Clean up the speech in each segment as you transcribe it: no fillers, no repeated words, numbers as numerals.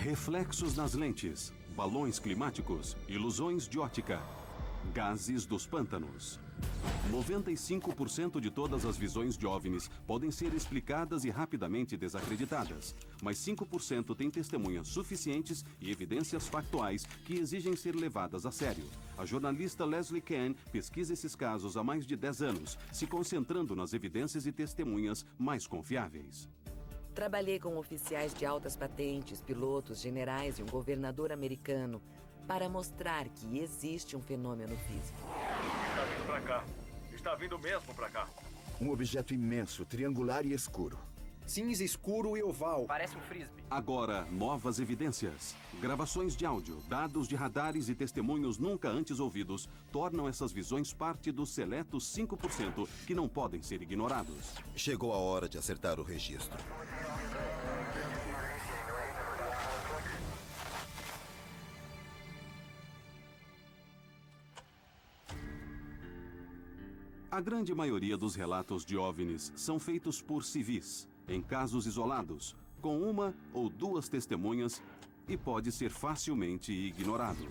reflexos nas lentes, balões climáticos, ilusões de ótica, gases dos pântanos. 95% de todas as visões de OVNIs podem ser explicadas e rapidamente desacreditadas, mas 5% têm testemunhas suficientes e evidências factuais que exigem ser levadas a sério. A jornalista Leslie Kean pesquisa esses casos há mais de 10 anos, se concentrando nas evidências e testemunhas mais confiáveis. Trabalhei com oficiais de altas patentes, pilotos, generais e um governador americano para mostrar que existe um fenômeno físico. Está vindo pra cá. Está vindo mesmo pra cá. Um objeto imenso, triangular e escuro. Cinza escuro e oval. Parece um frisbee. Agora, novas evidências. Gravações de áudio, dados de radares e testemunhos nunca antes ouvidos tornam essas visões parte dos seletos 5% que não podem ser ignorados. Chegou a hora de acertar o registro. A grande maioria dos relatos de OVNIs são feitos por civis, em casos isolados, com uma ou duas testemunhas, e pode ser facilmente ignorado.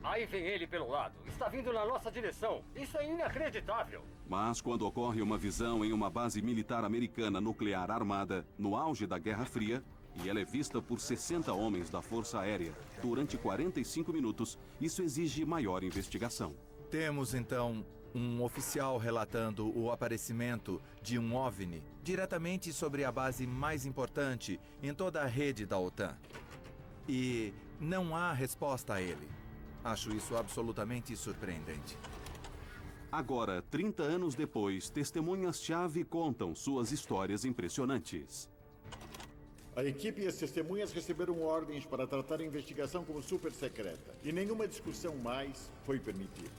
Aí vem ele pelo lado. Está vindo na nossa direção. Isso é inacreditável. Mas quando ocorre uma visão em uma base militar americana nuclear armada, no auge da Guerra Fria, e ela é vista por 60 homens da Força Aérea durante 45 minutos, isso exige maior investigação. Temos, então, um oficial relatando o aparecimento de um OVNI diretamente sobre a base mais importante em toda a rede da OTAN. E não há resposta a ele. Acho isso absolutamente surpreendente. Agora, 30 anos depois, testemunhas-chave contam suas histórias impressionantes. A equipe e as testemunhas receberam ordens para tratar a investigação como super secreta. E nenhuma discussão mais foi permitida.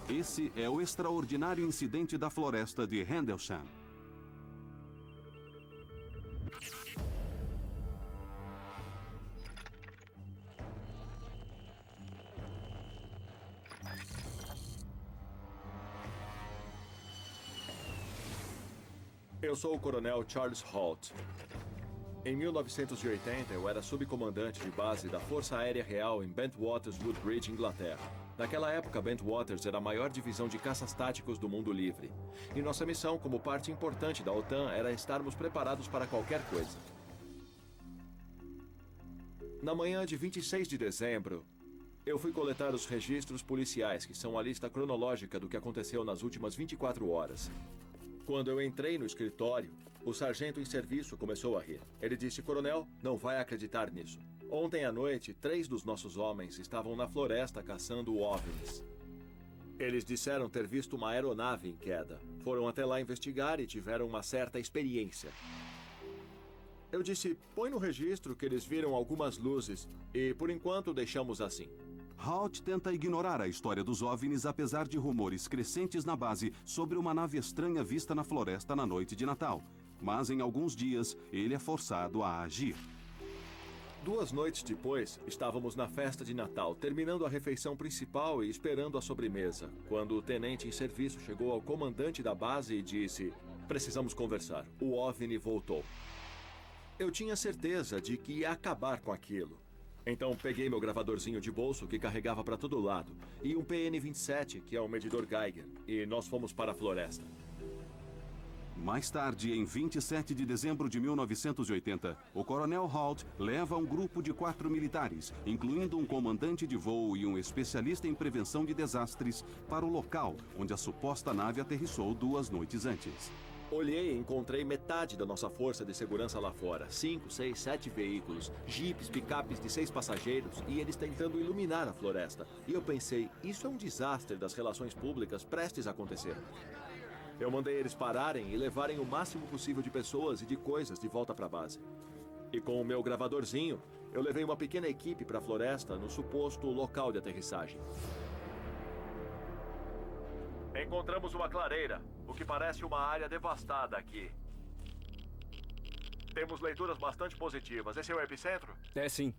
Esse é o extraordinário incidente da floresta de Rendlesham. Eu sou o coronel Charles Holt. Em 1980, eu era subcomandante de base da Força Aérea Real em Bentwaters, Woodbridge, Inglaterra. Naquela época, Bentwaters era a maior divisão de caças táticos do mundo livre. E nossa missão, como parte importante da OTAN, era estarmos preparados para qualquer coisa. Na manhã de 26 de dezembro, eu fui coletar os registros policiais, que são a lista cronológica do que aconteceu nas últimas 24 horas. Quando eu entrei no escritório, o sargento em serviço começou a rir. Ele disse: "Coronel, não vai acreditar nisso. Ontem à noite, 3 dos nossos homens estavam na floresta caçando OVNIs. Eles disseram ter visto uma aeronave em queda. Foram até lá investigar e tiveram uma certa experiência." Eu disse: "Põe no registro que eles viram algumas luzes e, por enquanto, deixamos assim." Holt tenta ignorar a história dos OVNIs apesar de rumores crescentes na base sobre uma nave estranha vista na floresta na noite de Natal. Mas em alguns dias, ele é forçado a agir. 2 noites depois, estávamos na festa de Natal, terminando a refeição principal e esperando a sobremesa, quando o tenente em serviço chegou ao comandante da base e disse: "Precisamos conversar. O OVNI voltou." Eu tinha certeza de que ia acabar com aquilo. Então peguei meu gravadorzinho de bolso que carregava para todo lado e um PN-27, que é o medidor Geiger, e nós fomos para a floresta. Mais tarde, em 27 de dezembro de 1980, o coronel Holt leva um grupo de 4 militares, incluindo um comandante de voo e um especialista em prevenção de desastres, para o local onde a suposta nave aterrissou 2 noites antes. Olhei e encontrei metade da nossa força de segurança lá fora. 5, 6, 7 veículos, jipes, picapes de 6 passageiros e eles tentando iluminar a floresta. E eu pensei, isso é um desastre das relações públicas prestes a acontecer. Eu mandei eles pararem e levarem o máximo possível de pessoas e de coisas de volta para a base. E com o meu gravadorzinho, eu levei uma pequena equipe para a floresta no suposto local de aterrissagem. Encontramos uma clareira, o que parece uma área devastada aqui. Temos leituras bastante positivas. Esse é o epicentro? É sim.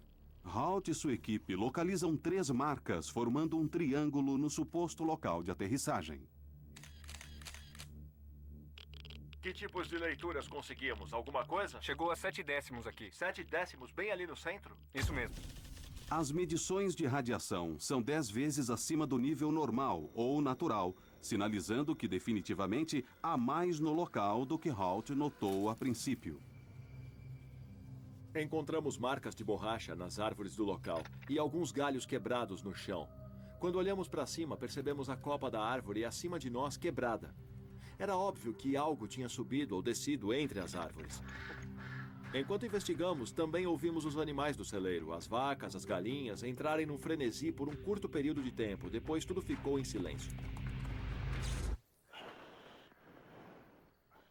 Holt e sua equipe localizam 3 marcas formando um triângulo no suposto local de aterrissagem. Que tipos de leituras conseguimos? Alguma coisa? Chegou a 7 décimos aqui. 7 décimos, bem ali no centro? Isso mesmo. As medições de radiação são 10 vezes acima do nível normal ou natural, sinalizando que definitivamente há mais no local do que Halt notou a princípio. Encontramos marcas de borracha nas árvores do local e alguns galhos quebrados no chão. Quando olhamos para cima, percebemos a copa da árvore acima de nós quebrada. Era óbvio que algo tinha subido ou descido entre as árvores. Enquanto investigamos, também ouvimos os animais do celeiro, as vacas, as galinhas, entrarem num frenesi por um curto período de tempo. Depois tudo ficou em silêncio.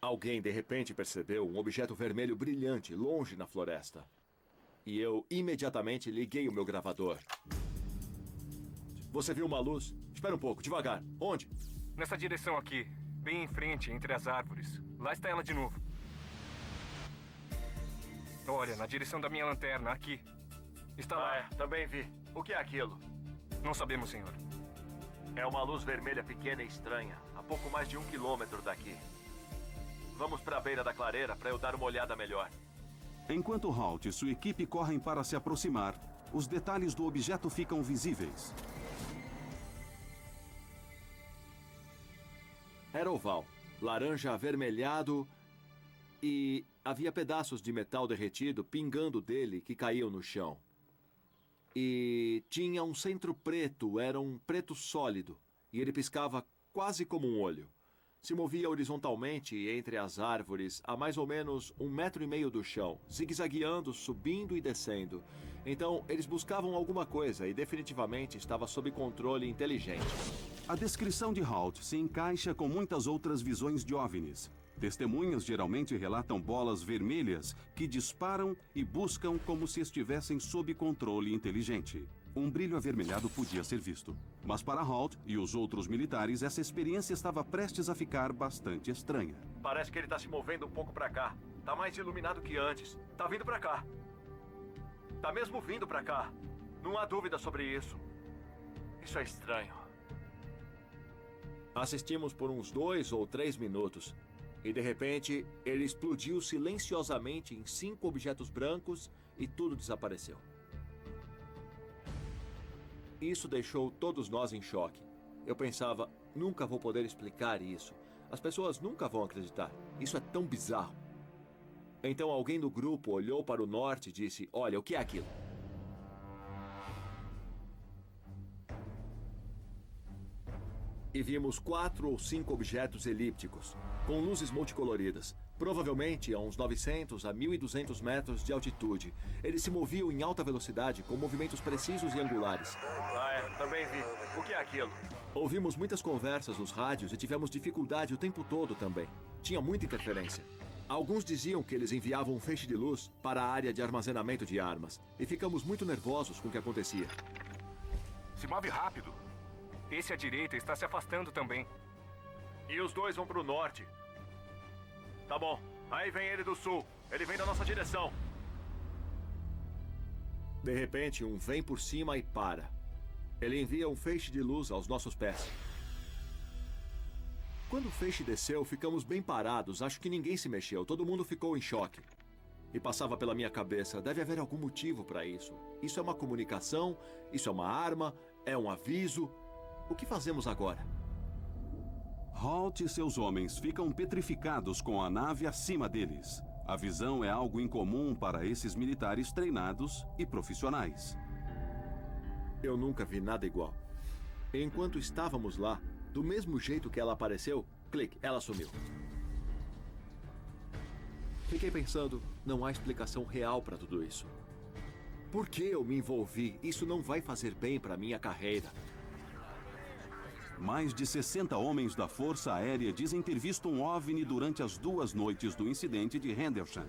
Alguém, de repente, percebeu um objeto vermelho brilhante longe na floresta. E eu imediatamente liguei o meu gravador. Você viu uma luz? Espera um pouco, devagar. Onde? Nessa direção aqui, bem em frente, entre as árvores. Lá está ela de novo. Olha, na direção da minha lanterna, aqui. Está lá. Também vi. O que é aquilo? Não sabemos, senhor. É uma luz vermelha pequena e estranha, a pouco mais de 1 quilômetro daqui. Vamos para a beira da clareira para eu dar uma olhada melhor. Enquanto Halt e sua equipe correm para se aproximar, os detalhes do objeto ficam visíveis. Era oval, laranja avermelhado e havia pedaços de metal derretido pingando dele que caíam no chão. E tinha um centro preto, era um preto sólido, e ele piscava quase como um olho. Se movia horizontalmente entre as árvores a mais ou menos 1,5 metro do chão, zigue-zagueando, subindo e descendo. Então, eles buscavam alguma coisa e definitivamente estava sob controle inteligente. A descrição de Halt se encaixa com muitas outras visões de OVNIs. Testemunhas geralmente relatam bolas vermelhas que disparam e buscam como se estivessem sob controle inteligente. Um brilho avermelhado podia ser visto. Mas para Halt e os outros militares, essa experiência estava prestes a ficar bastante estranha. Parece que ele está se movendo um pouco para cá. Está mais iluminado que antes. Está vindo para cá. Está mesmo vindo para cá. Não há dúvida sobre isso. Isso é estranho. Assistimos por uns 2 ou 3 minutos. E de repente, ele explodiu silenciosamente em 5 objetos brancos e tudo desapareceu. Isso deixou todos nós em choque. Eu pensava, nunca vou poder explicar isso. As pessoas nunca vão acreditar. Isso é tão bizarro. Então alguém do grupo olhou para o norte e disse, olha, o que é aquilo? E vimos 4 ou 5 objetos elípticos, com luzes multicoloridas. Provavelmente a uns 900 a 1.200 metros de altitude. Eles se moviam em alta velocidade, com movimentos precisos e angulares. Também vi. O que é aquilo? Ouvimos muitas conversas nos rádios e tivemos dificuldade o tempo todo também. Tinha muita interferência. Alguns diziam que eles enviavam um feixe de luz para a área de armazenamento de armas. E ficamos muito nervosos com o que acontecia. Se move rápido. Esse à direita está se afastando também. E os 2 vão para o norte. Tá bom. Aí vem ele do sul. Ele vem da nossa direção. De repente, um vem por cima e para. Ele envia um feixe de luz aos nossos pés. Quando o feixe desceu, ficamos bem parados. Acho que ninguém se mexeu. Todo mundo ficou em choque. E passava pela minha cabeça, deve haver algum motivo para isso. Isso é uma comunicação? Isso é uma arma? É um aviso? O que fazemos agora? Halt e seus homens ficam petrificados com a nave acima deles. A visão é algo incomum para esses militares treinados e profissionais. Eu nunca vi nada igual. Enquanto estávamos lá, do mesmo jeito que ela apareceu, clique, ela sumiu. Fiquei pensando, não há explicação real para tudo isso. Por que eu me envolvi? Isso não vai fazer bem para minha carreira. Mais de 60 homens da Força Aérea dizem ter visto um OVNI durante as 2 noites do incidente de Henderson.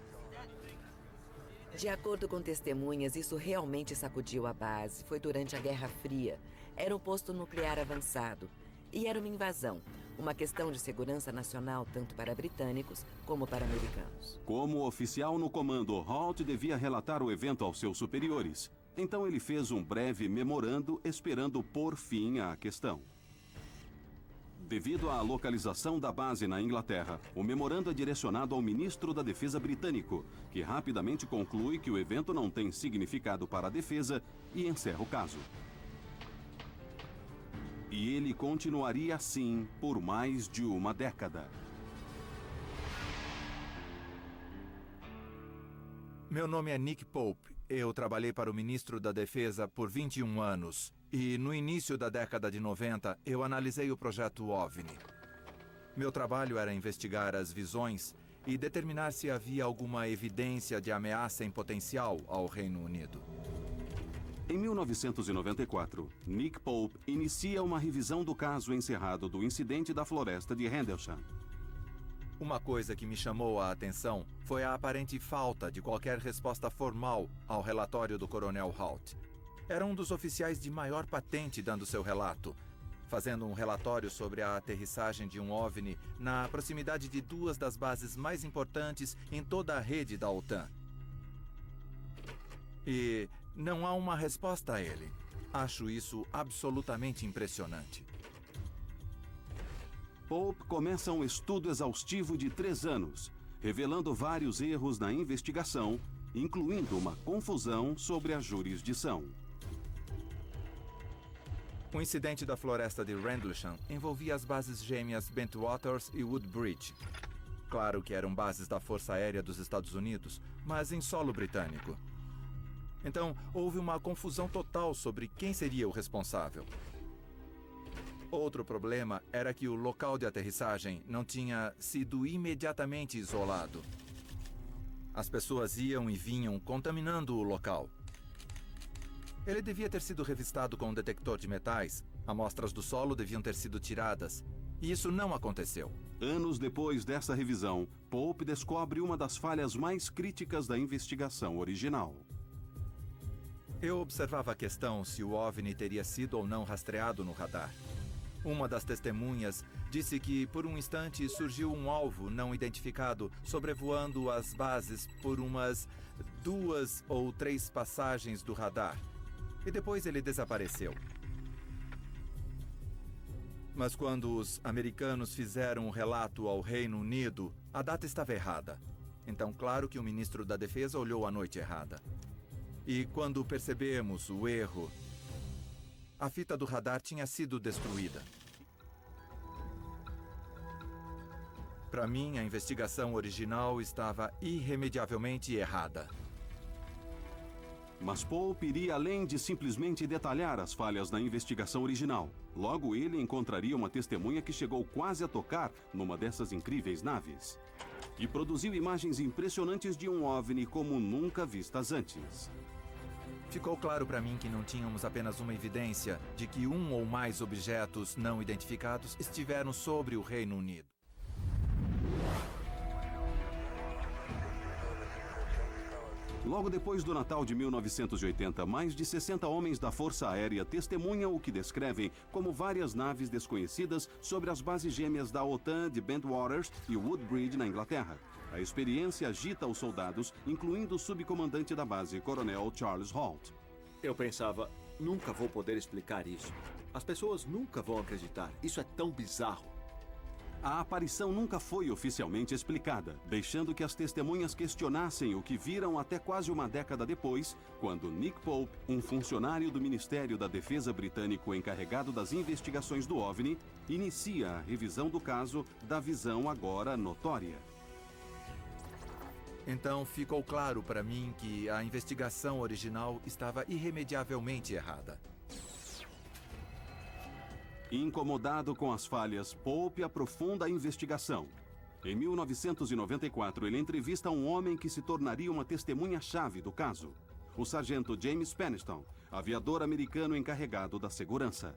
De acordo com testemunhas, isso realmente sacudiu a base. Foi durante a Guerra Fria. Era um posto nuclear avançado. E era uma invasão. Uma questão de segurança nacional tanto para britânicos como para americanos. Como oficial no comando, Halt devia relatar o evento aos seus superiores. Então ele fez um breve memorando esperando pôr fim à questão. Devido à localização da base na Inglaterra, o memorando é direcionado ao ministro da Defesa britânico, que rapidamente conclui que o evento não tem significado para a defesa e encerra o caso. E ele continuaria assim por mais de uma década. Meu nome é Nick Pope. Eu trabalhei para o ministro da Defesa por 21 anos. E no início da década de 90, eu analisei o projeto OVNI. Meu trabalho era investigar as visões e determinar se havia alguma evidência de ameaça em potencial ao Reino Unido. Em 1994, Nick Pope inicia uma revisão do caso encerrado do incidente da floresta de Rendlesham. Uma coisa que me chamou a atenção foi a aparente falta de qualquer resposta formal ao relatório do Coronel Halt. Era um dos oficiais de maior patente dando seu relato, fazendo um relatório sobre a aterrissagem de um OVNI na proximidade de duas das bases mais importantes em toda a rede da OTAN. E não há uma resposta a ele. Acho isso absolutamente impressionante. Pope começa um estudo exaustivo de 3 anos, revelando vários erros na investigação, incluindo uma confusão sobre a jurisdição. O incidente da floresta de Rendlesham envolvia as bases gêmeas Bentwaters e Woodbridge. Claro que eram bases da Força Aérea dos Estados Unidos, mas em solo britânico. Então, houve uma confusão total sobre quem seria o responsável. Outro problema era que o local de aterrissagem não tinha sido imediatamente isolado. As pessoas iam e vinham contaminando o local. Ele devia ter sido revistado com um detector de metais, amostras do solo deviam ter sido tiradas, e isso não aconteceu. Anos depois dessa revisão, Pope descobre uma das falhas mais críticas da investigação original. Eu observava a questão se o OVNI teria sido ou não rastreado no radar. Uma das testemunhas disse que, por um instante, surgiu um alvo não identificado sobrevoando as bases por umas 2 ou 3 passagens do radar. E depois ele desapareceu. Mas quando os americanos fizeram o relato ao Reino Unido, a data estava errada. Então, claro que o ministro da Defesa olhou a noite errada. E quando percebemos o erro, a fita do radar tinha sido destruída. Para mim, a investigação original estava irremediavelmente errada. Mas Pope iria além de simplesmente detalhar as falhas na investigação original. Logo, ele encontraria uma testemunha que chegou quase a tocar numa dessas incríveis naves. E produziu imagens impressionantes de um OVNI como nunca vistas antes. Ficou claro para mim que não tínhamos apenas uma evidência de que um ou mais objetos não identificados estiveram sobre o Reino Unido. Logo depois do Natal de 1980, mais de 60 homens da Força Aérea testemunham o que descrevem como várias naves desconhecidas sobre as bases gêmeas da OTAN de Bentwaters e Woodbridge, na Inglaterra. A experiência agita os soldados, incluindo o subcomandante da base, Coronel Charles Halt. Eu pensava, nunca vou poder explicar isso. As pessoas nunca vão acreditar. Isso é tão bizarro. A aparição nunca foi oficialmente explicada, deixando que as testemunhas questionassem o que viram até quase uma década depois, quando Nick Pope, um funcionário do Ministério da Defesa britânico encarregado das investigações do OVNI, inicia a revisão do caso da visão agora notória. Então ficou claro para mim que a investigação original estava irremediavelmente errada. Incomodado com as falhas, Pope aprofunda a investigação. Em 1994, ele entrevista um homem que se tornaria uma testemunha-chave do caso, o sargento James Peniston, aviador americano encarregado da segurança.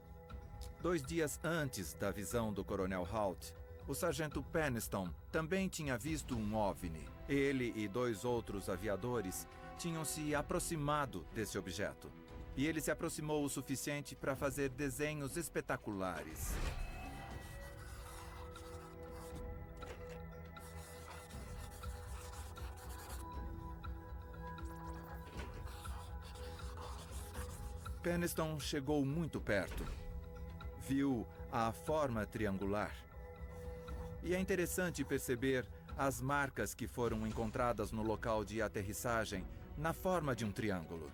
2 dias antes da visão do Coronel Halt, o sargento Peniston também tinha visto um OVNI. Ele e 2 outros aviadores tinham se aproximado desse objeto. E ele se aproximou o suficiente para fazer desenhos espetaculares. Peniston chegou muito perto. Viu a forma triangular. E é interessante perceber as marcas que foram encontradas no local de aterrissagem na forma de um triângulo.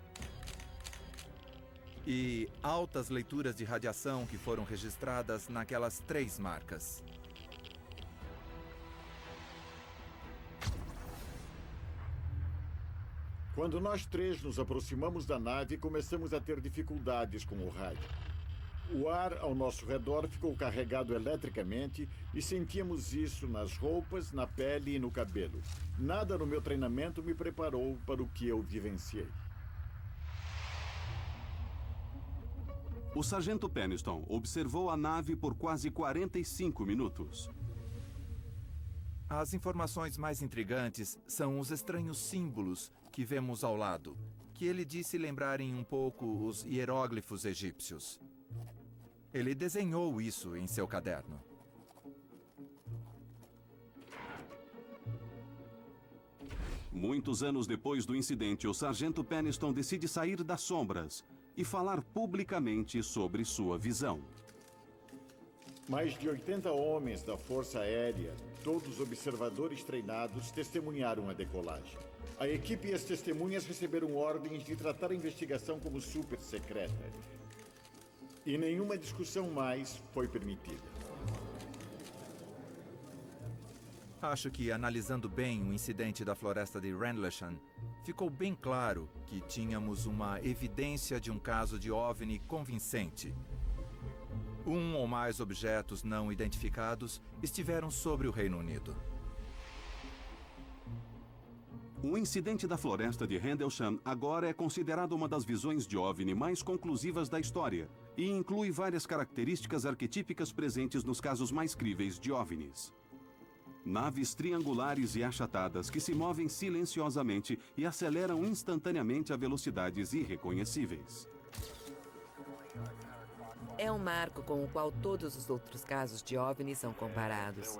E altas leituras de radiação que foram registradas naquelas 3 marcas. Quando nós 3 nos aproximamos da nave, começamos a ter dificuldades com o rádio. O ar ao nosso redor ficou carregado eletricamente e sentíamos isso nas roupas, na pele e no cabelo. Nada no meu treinamento me preparou para o que eu vivenciei. O sargento Peniston observou a nave por quase 45 minutos. As informações mais intrigantes são os estranhos símbolos que vemos ao lado, que ele disse lembrarem um pouco os hieróglifos egípcios. Ele desenhou isso em seu caderno. Muitos anos depois do incidente, o sargento Peniston decide sair das sombras e falar publicamente sobre sua visão. Mais de 80 homens da Força Aérea, todos observadores treinados, testemunharam a decolagem. A equipe e as testemunhas receberam ordens de tratar a investigação como super secreta. E nenhuma discussão mais foi permitida. Acho que, analisando bem o incidente da floresta de Rendlesham, ficou bem claro que tínhamos uma evidência de um caso de OVNI convincente. Um ou mais objetos não identificados estiveram sobre o Reino Unido. O incidente da floresta de Rendlesham agora é considerado uma das visões de OVNI mais conclusivas da história e inclui várias características arquetípicas presentes nos casos mais críveis de OVNIs. Naves triangulares e achatadas que se movem silenciosamente e aceleram instantaneamente a velocidades irreconhecíveis. É um marco com o qual todos os outros casos de OVNI são comparados.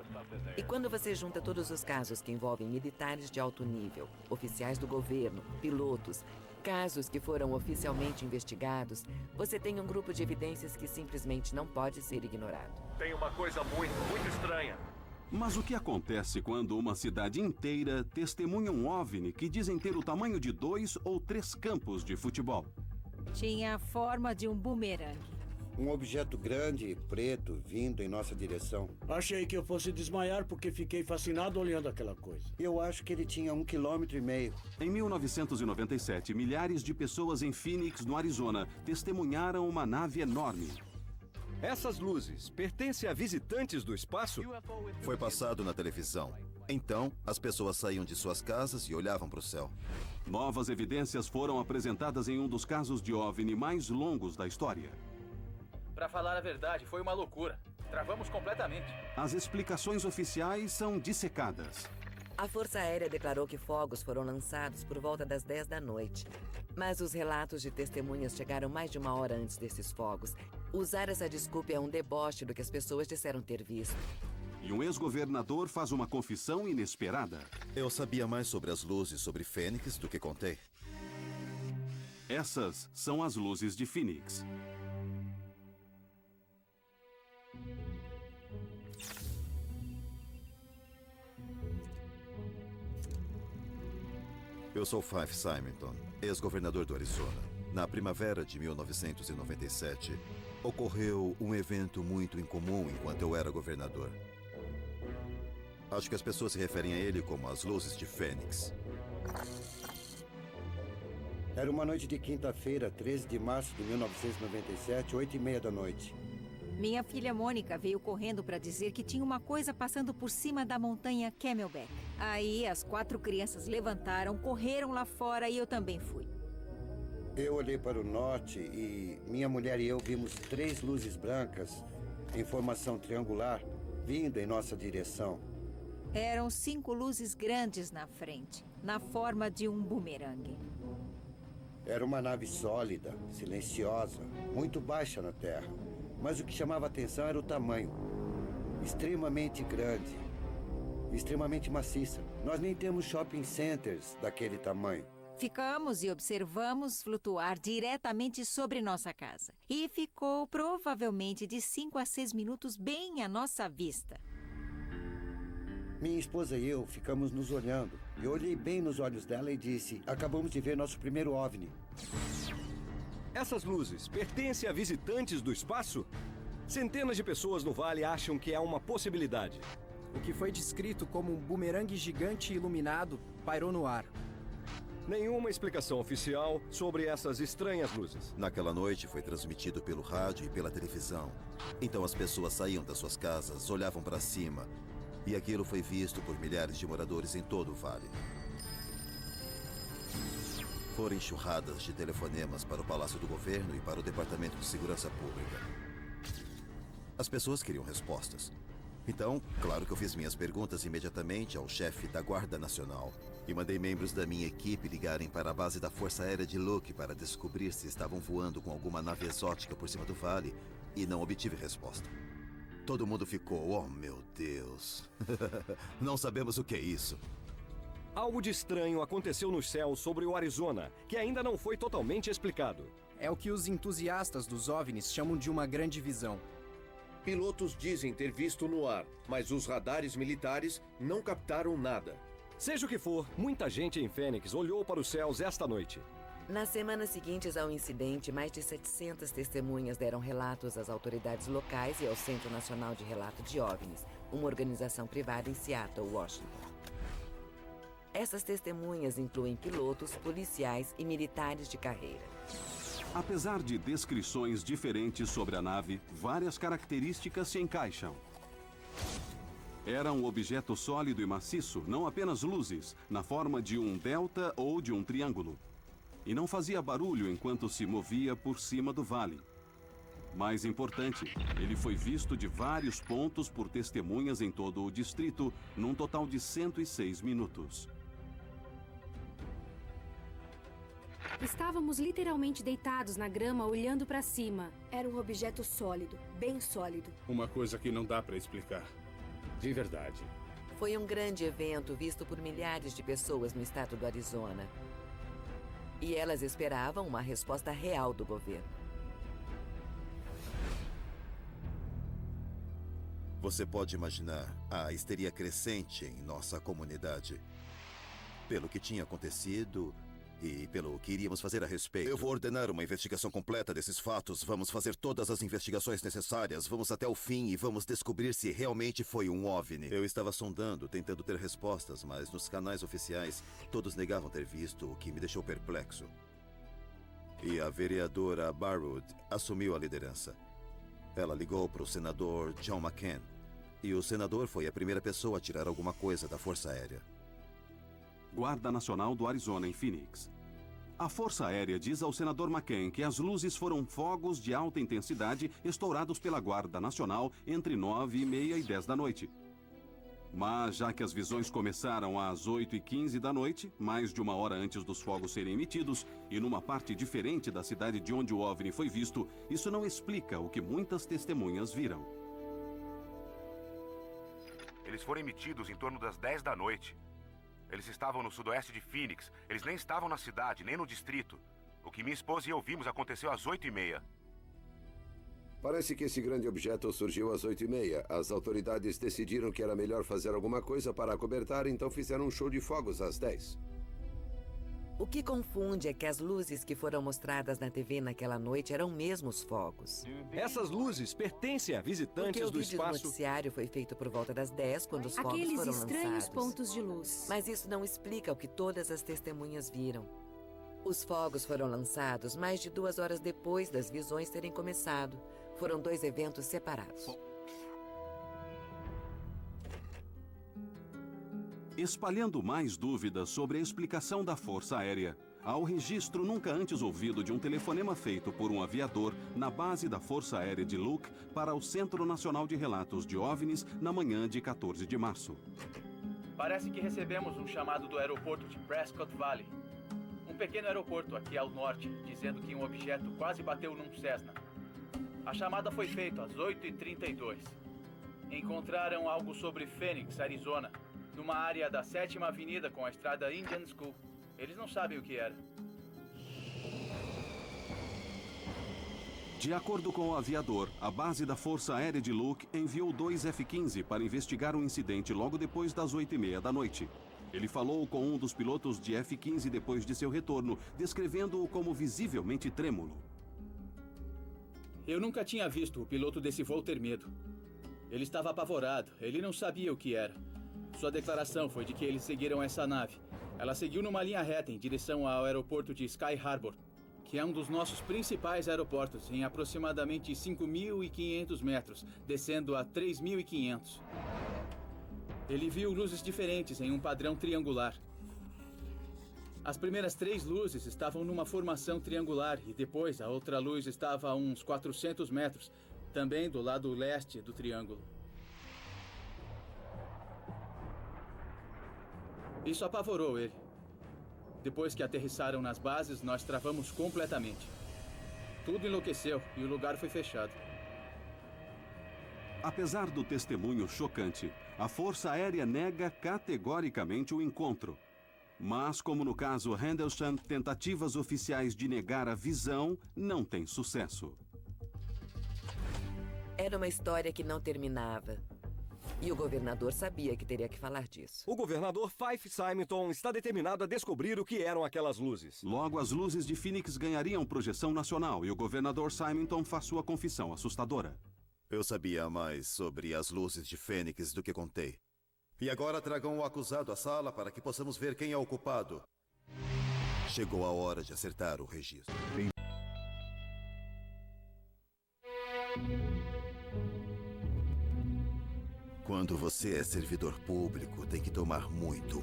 E quando você junta todos os casos que envolvem militares de alto nível, oficiais do governo, pilotos, casos que foram oficialmente investigados, você tem um grupo de evidências que simplesmente não pode ser ignorado. Tem uma coisa muito estranha. Mas o que acontece quando uma cidade inteira testemunha um OVNI que dizem ter o tamanho de 2 ou 3 campos de futebol? Tinha a forma de um bumerangue. Um objeto grande e preto vindo em nossa direção. Achei que eu fosse desmaiar porque fiquei fascinado olhando aquela coisa. Eu acho que ele tinha 1,5 km. Em 1997, milhares de pessoas em Phoenix, no Arizona, testemunharam uma nave enorme. Essas luzes pertencem a visitantes do espaço? Foi passado na televisão. Então, as pessoas saíam de suas casas e olhavam para o céu. Novas evidências foram apresentadas em um dos casos de OVNI mais longos da história. Pra falar a verdade, foi uma loucura. Travamos completamente. As explicações oficiais são dissecadas. A Força Aérea declarou que fogos foram lançados por volta das 10 da noite. Mas os relatos de testemunhas chegaram mais de 1 hora antes desses fogos. Usar essa desculpa é um deboche do que as pessoas disseram ter visto. E um ex-governador faz uma confissão inesperada. Eu sabia mais sobre as luzes sobre Fênix do que contei. Essas são as luzes de Phoenix. Eu sou Fife Symington, ex-governador do Arizona. Na primavera de 1997, ocorreu um evento muito incomum enquanto eu era governador. Acho que as pessoas se referem a ele como as luzes de Fênix. Era uma noite de quinta-feira, 13 de março de 1997, 8h30 da noite. Minha filha Mônica veio correndo para dizer que tinha uma coisa passando por cima da montanha Camelback. Aí as 4 crianças levantaram, correram lá fora e eu também fui. Eu olhei para o norte e minha mulher e eu vimos 3 luzes brancas em formação triangular vindo em nossa direção. Eram 5 luzes grandes na frente, na forma de um bumerangue. Era uma nave sólida, silenciosa, muito baixa na terra. Mas o que chamava a atenção era o tamanho. Extremamente grande. Extremamente maciça. Nós nem temos shopping centers daquele tamanho. Ficamos e observamos flutuar diretamente sobre nossa casa. E ficou provavelmente de 5 a 6 minutos bem à nossa vista. Minha esposa e eu ficamos nos olhando. Eu olhei bem nos olhos dela e disse: acabamos de ver nosso primeiro OVNI. Essas luzes pertencem a visitantes do espaço? Centenas de pessoas no vale acham que é uma possibilidade. O que foi descrito como um bumerangue gigante iluminado pairou no ar. Nenhuma explicação oficial sobre essas estranhas luzes. Naquela noite foi transmitido pelo rádio e pela televisão. Então as pessoas saíam das suas casas, olhavam para cima. E aquilo foi visto por milhares de moradores em todo o vale. Foram enxurradas de telefonemas para o Palácio do Governo e para o Departamento de Segurança Pública. As pessoas queriam respostas. Então, claro que eu fiz minhas perguntas imediatamente ao chefe da Guarda Nacional. E mandei membros da minha equipe ligarem para a base da Força Aérea de Luke para descobrir se estavam voando com alguma nave exótica por cima do vale. E não obtive resposta. Todo mundo ficou, oh meu Deus. Não sabemos o que é isso. Algo de estranho aconteceu nos céus sobre o Arizona, que ainda não foi totalmente explicado. É o que os entusiastas dos OVNIs chamam de uma grande visão. Pilotos dizem ter visto no ar, mas os radares militares não captaram nada. Seja o que for, muita gente em Phoenix olhou para os céus esta noite. Nas semanas seguintes ao incidente, mais de 700 testemunhas deram relatos às autoridades locais e ao Centro Nacional de Relato de OVNIs, uma organização privada em Seattle, Washington. Essas testemunhas incluem pilotos, policiais e militares de carreira. Apesar de descrições diferentes sobre a nave, várias características se encaixam. Era um objeto sólido e maciço, não apenas luzes, na forma de um delta ou de um triângulo. E não fazia barulho enquanto se movia por cima do vale. Mais importante, ele foi visto de vários pontos por testemunhas em todo o distrito, num total de 106 minutos. Estávamos literalmente deitados na grama olhando para cima. Era um objeto sólido, bem sólido. Uma coisa que não dá para explicar. De verdade. Foi um grande evento visto por milhares de pessoas no estado do Arizona. E elas esperavam uma resposta real do governo. Você pode imaginar a histeria crescente em nossa comunidade. Pelo que tinha acontecido e pelo que iríamos fazer a respeito. Eu vou ordenar uma investigação completa desses fatos. Vamos fazer todas as investigações necessárias. Vamos até o fim e vamos descobrir se realmente foi um OVNI. Eu estava sondando, tentando ter respostas, mas nos canais oficiais, todos negavam ter visto, o que me deixou perplexo. E a vereadora Barwood assumiu a liderança. Ela ligou para o senador John McCain. E o senador foi a primeira pessoa a tirar alguma coisa da Força Aérea. Guarda Nacional do Arizona, em Phoenix. A Força Aérea diz ao senador McCain que as luzes foram fogos de alta intensidade estourados pela Guarda Nacional entre 9h30 e 10 da noite. Mas, já que as visões começaram às 8h15 da noite, mais de uma hora antes dos fogos serem emitidos, e numa parte diferente da cidade de onde o OVNI foi visto, isso não explica o que muitas testemunhas viram. Eles foram emitidos em torno das 10 da noite. Eles estavam no sudoeste de Phoenix. Eles nem estavam na cidade, nem no distrito. O que minha esposa e eu vimos aconteceu às 8h30. Parece que esse grande objeto surgiu às 8h30. As autoridades decidiram que era melhor fazer alguma coisa para acobertar, então fizeram um show de fogos às 10. O que confunde é que as luzes que foram mostradas na TV naquela noite eram mesmo os fogos. Essas luzes pertencem a visitantes do espaço. Porque o vídeo do noticiário foi feito por volta das 10, quando os fogos foram lançados. Aqueles estranhos pontos de luz. Mas isso não explica o que todas as testemunhas viram. Os fogos foram lançados mais de 2 horas depois das visões terem começado. Foram 2 eventos separados. Espalhando mais dúvidas sobre a explicação da Força Aérea, há o registro nunca antes ouvido de um telefonema feito por um aviador na base da Força Aérea de Luke para o Centro Nacional de Relatos de OVNIs na manhã de 14 de março. Parece que recebemos um chamado do aeroporto de Prescott Valley. Um pequeno aeroporto aqui ao norte, dizendo que um objeto quase bateu num Cessna. A chamada foi feita às 8h32. Encontraram algo sobre Phoenix, Arizona, numa área da 7ª Avenida com a estrada Indian School. Eles não sabem o que era. De acordo com o aviador, a base da Força Aérea de Luke enviou 2 F-15 para investigar o incidente logo depois das 8h30 da noite. Ele falou com um dos pilotos de F-15 depois de seu retorno, descrevendo-o como visivelmente trêmulo. Eu nunca tinha visto o piloto desse voo ter medo. Ele estava apavorado, ele não sabia o que era. Sua declaração foi de que eles seguiram essa nave. Ela seguiu numa linha reta em direção ao aeroporto de Sky Harbor, que é um dos nossos principais aeroportos, em aproximadamente 5.500 metros, descendo a 3.500. Ele viu luzes diferentes em um padrão triangular. As primeiras 3 luzes estavam numa formação triangular e depois a outra luz estava a uns 400 metros, também do lado leste do triângulo. Isso apavorou ele. Depois que aterrissaram nas bases, nós travamos completamente. Tudo enlouqueceu e o lugar foi fechado. Apesar do testemunho chocante, a Força Aérea nega categoricamente o encontro. Mas, como no caso Henderson, tentativas oficiais de negar a visão não têm sucesso. Era uma história que não terminava. E o governador sabia que teria que falar disso. O governador Fife Symington está determinado a descobrir o que eram aquelas luzes. Logo, as luzes de Phoenix ganhariam projeção nacional e o governador Symington faz sua confissão assustadora. Eu sabia mais sobre as luzes de Fênix do que contei. E agora tragam o acusado à sala para que possamos ver quem é o culpado. Chegou a hora de acertar o registro. Quando você é servidor público, tem que tomar muito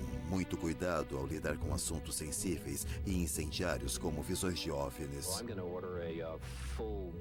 cuidado ao lidar com assuntos sensíveis e incendiários como visões de OVNIs.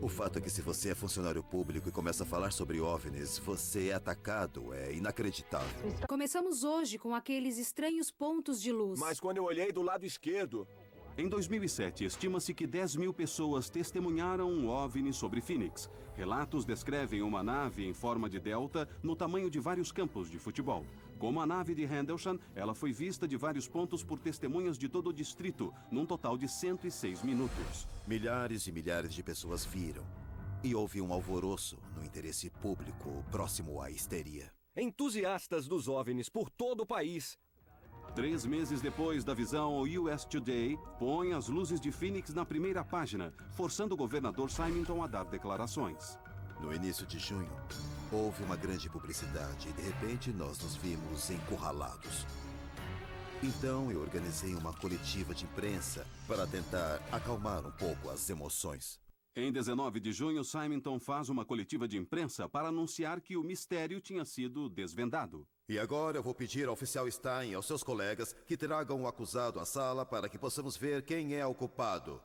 O fato é que se você é funcionário público e começa a falar sobre OVNIs, você é atacado, é inacreditável. Começamos hoje com aqueles estranhos pontos de luz. Mas quando eu olhei do lado esquerdo... Em 2007, estima-se que 10.000 pessoas testemunharam um OVNI sobre Phoenix. Relatos descrevem uma nave em forma de delta no tamanho de vários campos de futebol. Como a nave de Henderson, ela foi vista de vários pontos por testemunhas de todo o distrito, num total de 106 minutos. Milhares e milhares de pessoas viram. E houve um alvoroço no interesse público próximo à histeria. Entusiastas dos OVNIs por todo o país. 3 meses depois da visão, o US Today põe as luzes de Phoenix na primeira página, forçando o governador Symington a dar declarações. No início de junho, houve uma grande publicidade e, de repente, nós nos vimos encurralados. Então, eu organizei uma coletiva de imprensa para tentar acalmar um pouco as emoções. Em 19 de junho, Symington faz uma coletiva de imprensa para anunciar que o mistério tinha sido desvendado. E agora eu vou pedir ao oficial Stein e aos seus colegas que tragam o acusado à sala para que possamos ver quem é o culpado.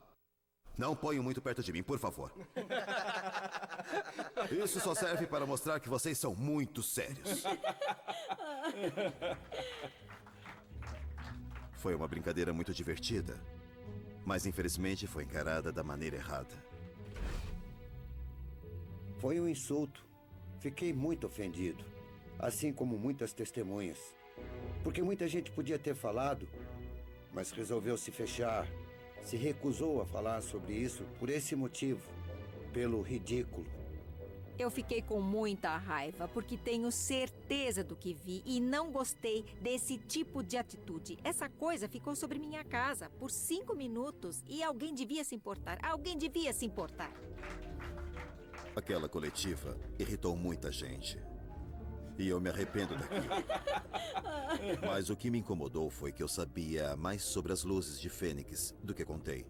Não ponham muito perto de mim, por favor. Isso só serve para mostrar que vocês são muito sérios. Foi uma brincadeira muito divertida, mas infelizmente foi encarada da maneira errada. Foi um insulto. Fiquei muito ofendido. Assim como muitas testemunhas. Porque muita gente podia ter falado, mas resolveu se fechar, se recusou a falar sobre isso por esse motivo, pelo ridículo. Eu fiquei com muita raiva, porque tenho certeza do que vi e não gostei desse tipo de atitude. Essa coisa ficou sobre minha casa por 5 minutos e alguém devia se importar. Alguém devia se importar. Aquela coletiva irritou muita gente. E eu me arrependo daquilo. Mas o que me incomodou foi que eu sabia mais sobre as luzes de Fênix do que contei.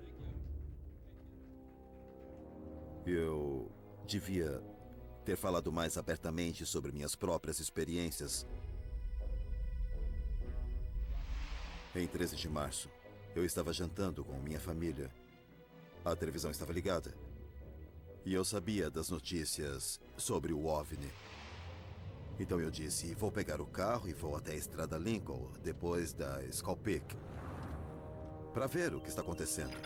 Eu devia ter falado mais abertamente sobre minhas próprias experiências. Em 13 de março, eu estava jantando com minha família. A televisão estava ligada. E eu sabia das notícias sobre o OVNI. Então eu disse, vou pegar o carro e vou até a Estrada Lincoln, depois da Skull Peak, para ver o que está acontecendo.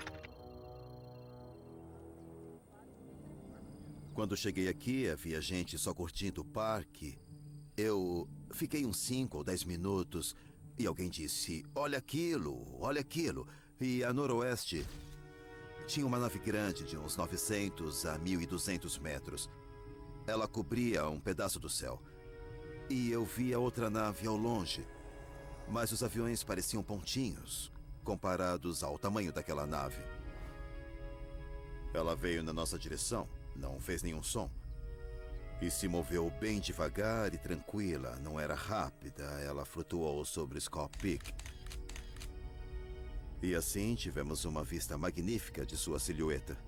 Quando cheguei aqui, havia gente só curtindo o parque. Eu fiquei uns 5 ou 10 minutos e alguém disse, olha aquilo, olha aquilo. E a noroeste tinha uma nave grande de uns 900 a 1.200 metros. Ela cobria um pedaço do céu. E eu via outra nave ao longe. Mas os aviões pareciam pontinhos, comparados ao tamanho daquela nave. Ela veio na nossa direção, não fez nenhum som. E se moveu bem devagar e tranquila, não era rápida. Ela flutuou sobre Skull Peak. E assim tivemos uma vista magnífica de sua silhueta.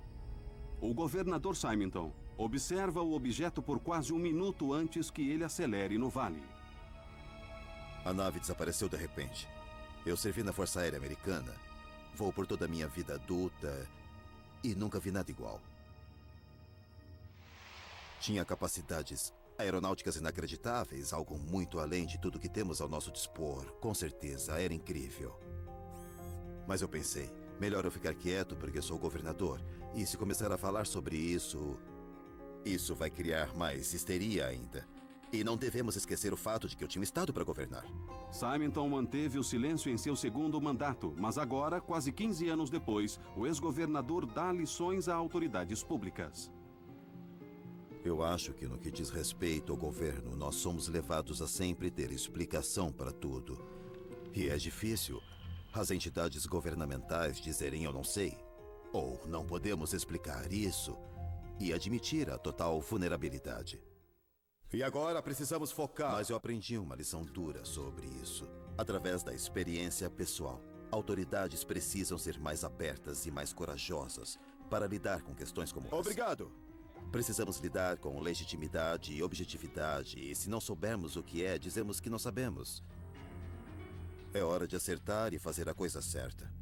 O governador Simonton observa o objeto por quase 1 minuto antes que ele acelere no vale. A nave desapareceu de repente. Eu servi na Força Aérea Americana. Vou por toda a minha vida adulta e nunca vi nada igual. Tinha capacidades aeronáuticas inacreditáveis, algo muito além de tudo que temos ao nosso dispor. Com certeza, era incrível. Mas eu pensei, melhor eu ficar quieto porque sou governador. E se começar a falar sobre isso vai criar mais histeria ainda. E não devemos esquecer o fato de que eu tinha estado para governar. Simonton manteve o silêncio em seu segundo mandato, mas agora, quase 15 anos depois, o ex-governador dá lições a autoridades públicas. Eu acho que no que diz respeito ao governo, nós somos levados a sempre ter explicação para tudo. E é difícil as entidades governamentais dizerem eu não sei, ou não podemos explicar isso, e admitir a total vulnerabilidade. E agora precisamos focar. Mas eu aprendi uma lição dura sobre isso, através da experiência pessoal. Autoridades precisam ser mais abertas e mais corajosas para lidar com questões como essa. Obrigado! Precisamos lidar com legitimidade e objetividade, e se não soubermos o que é, dizemos que não sabemos. É hora de acertar e fazer a coisa certa.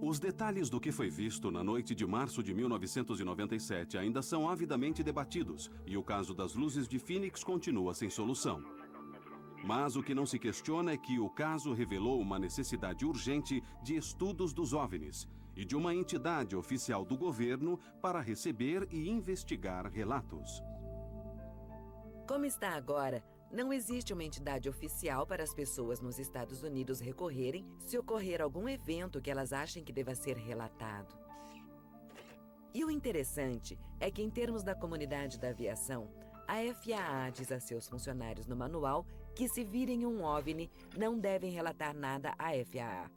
Os detalhes do que foi visto na noite de março de 1997 ainda são avidamente debatidos, e o caso das luzes de Phoenix continua sem solução. Mas o que não se questiona é que o caso revelou uma necessidade urgente de estudos dos OVNIs e de uma entidade oficial do governo para receber e investigar relatos. Como está agora, não existe uma entidade oficial para as pessoas nos Estados Unidos recorrerem se ocorrer algum evento que elas achem que deva ser relatado. E o interessante é que, em termos da comunidade da aviação, a FAA diz a seus funcionários no manual que, se virem um OVNI, não devem relatar nada à FAA.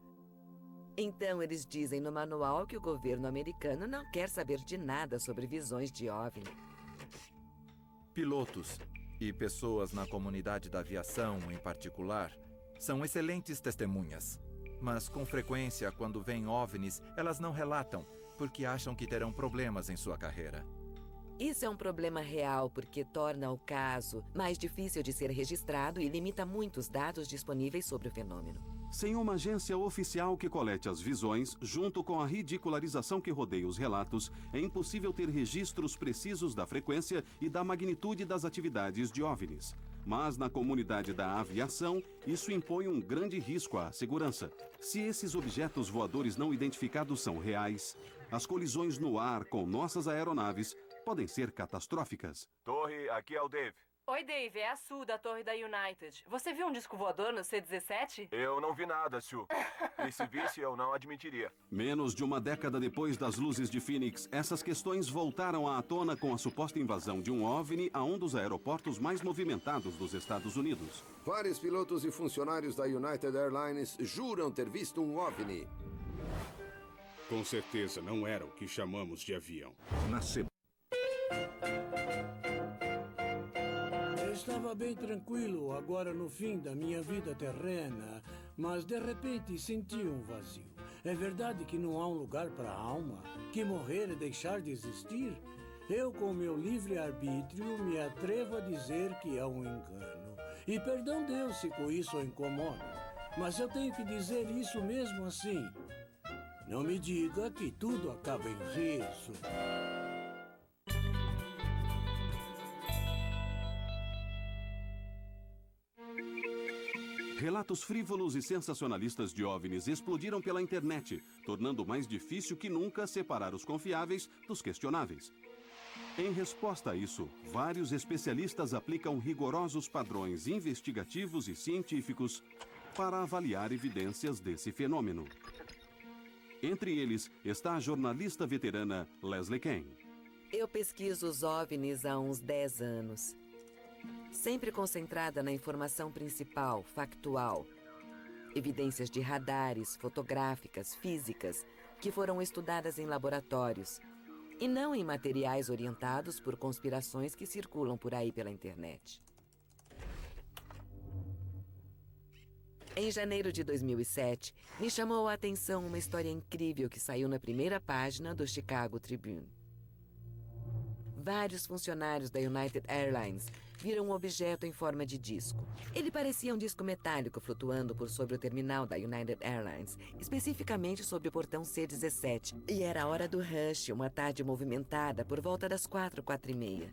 Então, eles dizem no manual que o governo americano não quer saber de nada sobre visões de OVNI. Pilotos e pessoas na comunidade da aviação, em particular, são excelentes testemunhas. Mas, com frequência, quando vêm OVNIs, elas não relatam, porque acham que terão problemas em sua carreira. Isso é um problema real porque torna o caso mais difícil de ser registrado e limita muito os dados disponíveis sobre o fenômeno. Sem uma agência oficial que colete as visões, junto com a ridicularização que rodeia os relatos, é impossível ter registros precisos da frequência e da magnitude das atividades de OVNIs. Mas na comunidade da aviação, isso impõe um grande risco à segurança. Se esses objetos voadores não identificados são reais, as colisões no ar com nossas aeronaves podem ser catastróficas. Torre, aqui é o Dave. Oi, Dave, é a Sue, da torre da United. Você viu um disco voador no C-17? Eu não vi nada, Sue. E se visse, eu não admitiria. Menos de uma década depois das luzes de Phoenix, essas questões voltaram à tona com a suposta invasão de um OVNI a um dos aeroportos mais movimentados dos Estados Unidos. Vários pilotos e funcionários da United Airlines juram ter visto um OVNI. Com certeza não era o que chamamos de avião. Eu estava bem tranquilo agora no fim da minha vida terrena, mas de repente senti um vazio. É verdade que não há um lugar para a alma? Que morrer é deixar de existir? Eu, com meu livre-arbítrio, me atrevo a dizer que é um engano. E perdão Deus se com isso o incomodo, mas eu tenho que dizer isso mesmo assim. Não me diga que tudo acaba em riso. Relatos frívolos e sensacionalistas de OVNIs explodiram pela internet, tornando mais difícil que nunca separar os confiáveis dos questionáveis. Em resposta a isso, vários especialistas aplicam rigorosos padrões investigativos e científicos para avaliar evidências desse fenômeno. Entre eles está a jornalista veterana Leslie Kean. Eu pesquiso os OVNIs há uns 10 anos. Sempre concentrada na informação principal, factual. Evidências de radares, fotográficas, físicas, que foram estudadas em laboratórios. E não em materiais orientados por conspirações que circulam por aí pela internet. Em janeiro de 2007, me chamou a atenção uma história incrível que saiu na primeira página do Chicago Tribune. Vários funcionários da United Airlines viram um objeto em forma de disco. Ele parecia um disco metálico flutuando por sobre o terminal da United Airlines, especificamente sobre o portão C-17. E era a hora do rush, uma tarde movimentada por volta das 4h30.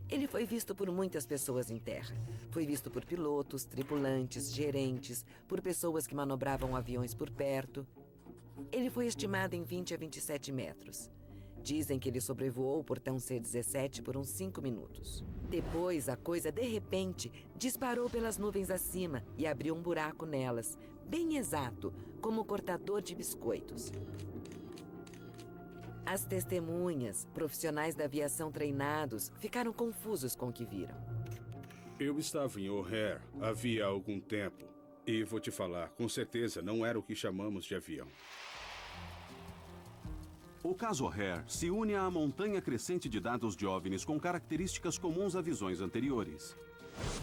Ele foi visto por muitas pessoas em terra. Foi visto por pilotos, tripulantes, gerentes, por pessoas que manobravam aviões por perto. Ele foi estimado em 20 a 27 metros. Dizem que ele sobrevoou o portão C-17 por uns 5 minutos. Depois, a coisa, de repente, disparou pelas nuvens acima e abriu um buraco nelas, bem exato, como cortador de biscoitos. As testemunhas, profissionais da aviação treinados, ficaram confusos com o que viram. Eu estava em O'Hare havia algum tempo. E vou te falar, com certeza não era o que chamamos de avião. O caso O'Hare se une à montanha crescente de dados de OVNIs com características comuns a visões anteriores.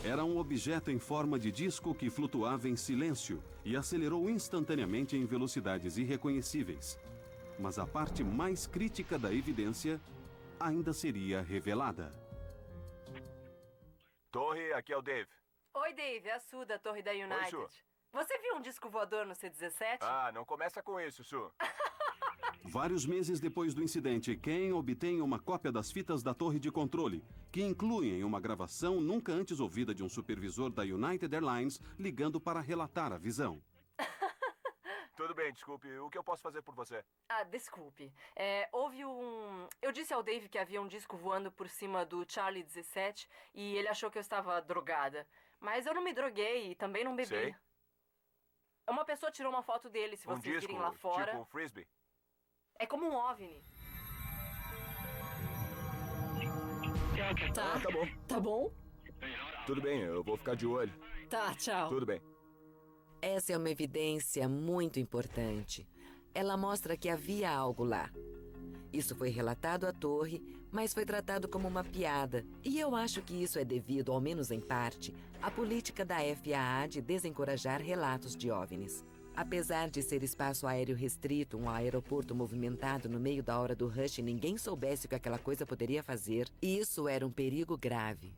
Era um objeto em forma de disco que flutuava em silêncio e acelerou instantaneamente em velocidades irreconhecíveis. Mas a parte mais crítica da evidência ainda seria revelada. Torre, aqui é o Dave. Oi, Dave, é a Sue da Torre da United. Oi, Su. Você viu um disco voador no C-17? Ah, não começa com isso, Su. Vários meses depois do incidente, Ken obtém uma cópia das fitas da torre de controle, que incluem uma gravação nunca antes ouvida de um supervisor da United Airlines ligando para relatar a visão. Tudo bem, desculpe. O que eu posso fazer por você? Ah, desculpe. Houve um... Eu disse ao Dave que havia um disco voando por cima do Charlie 17 e ele achou que eu estava drogada. Mas eu não me droguei e também não bebi. Sei. Uma pessoa tirou uma foto dele, se vocês disco, virem lá fora. Tipo um frisbee? É como um OVNI. Tá. Ah, tá bom. Tá bom? Tudo bem, eu vou ficar de olho. Tá, tchau. Tudo bem. Essa é uma evidência muito importante. Ela mostra que havia algo lá. Isso foi relatado à torre, mas foi tratado como uma piada. E eu acho que isso é devido, ao menos em parte, à política da FAA de desencorajar relatos de OVNIs. Apesar de ser espaço aéreo restrito, um aeroporto movimentado no meio da hora do rush e ninguém soubesse o que aquela coisa poderia fazer, isso era um perigo grave.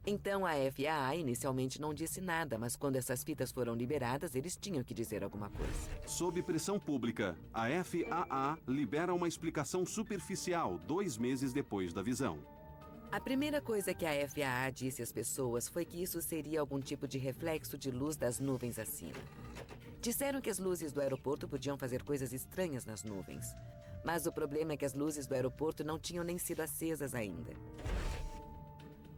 Então a FAA inicialmente não disse nada, mas quando essas fitas foram liberadas, eles tinham que dizer alguma coisa. Sob pressão pública, a FAA libera uma explicação superficial 2 meses depois da visão. A primeira coisa que a FAA disse às pessoas foi que isso seria algum tipo de reflexo de luz das nuvens acima. Disseram que as luzes do aeroporto podiam fazer coisas estranhas nas nuvens. Mas o problema é que as luzes do aeroporto não tinham nem sido acesas ainda.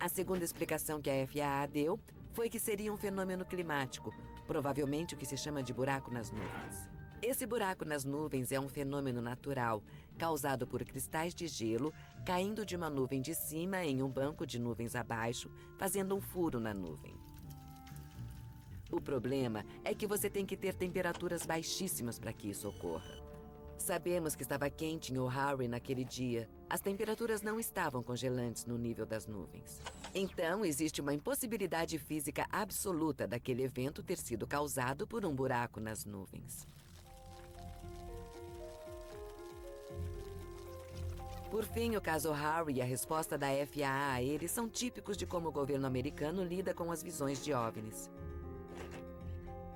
A segunda explicação que a FAA deu foi que seria um fenômeno climático, provavelmente o que se chama de buraco nas nuvens. Esse buraco nas nuvens é um fenômeno natural, causado por cristais de gelo caindo de uma nuvem de cima em um banco de nuvens abaixo, fazendo um furo na nuvem. O problema é que você tem que ter temperaturas baixíssimas para que isso ocorra. Sabemos que estava quente em O'Hare naquele dia. As temperaturas não estavam congelantes no nível das nuvens. Então, existe uma impossibilidade física absoluta daquele evento ter sido causado por um buraco nas nuvens. Por fim, o caso O'Hare e a resposta da FAA a ele são típicos de como o governo americano lida com as visões de OVNIs.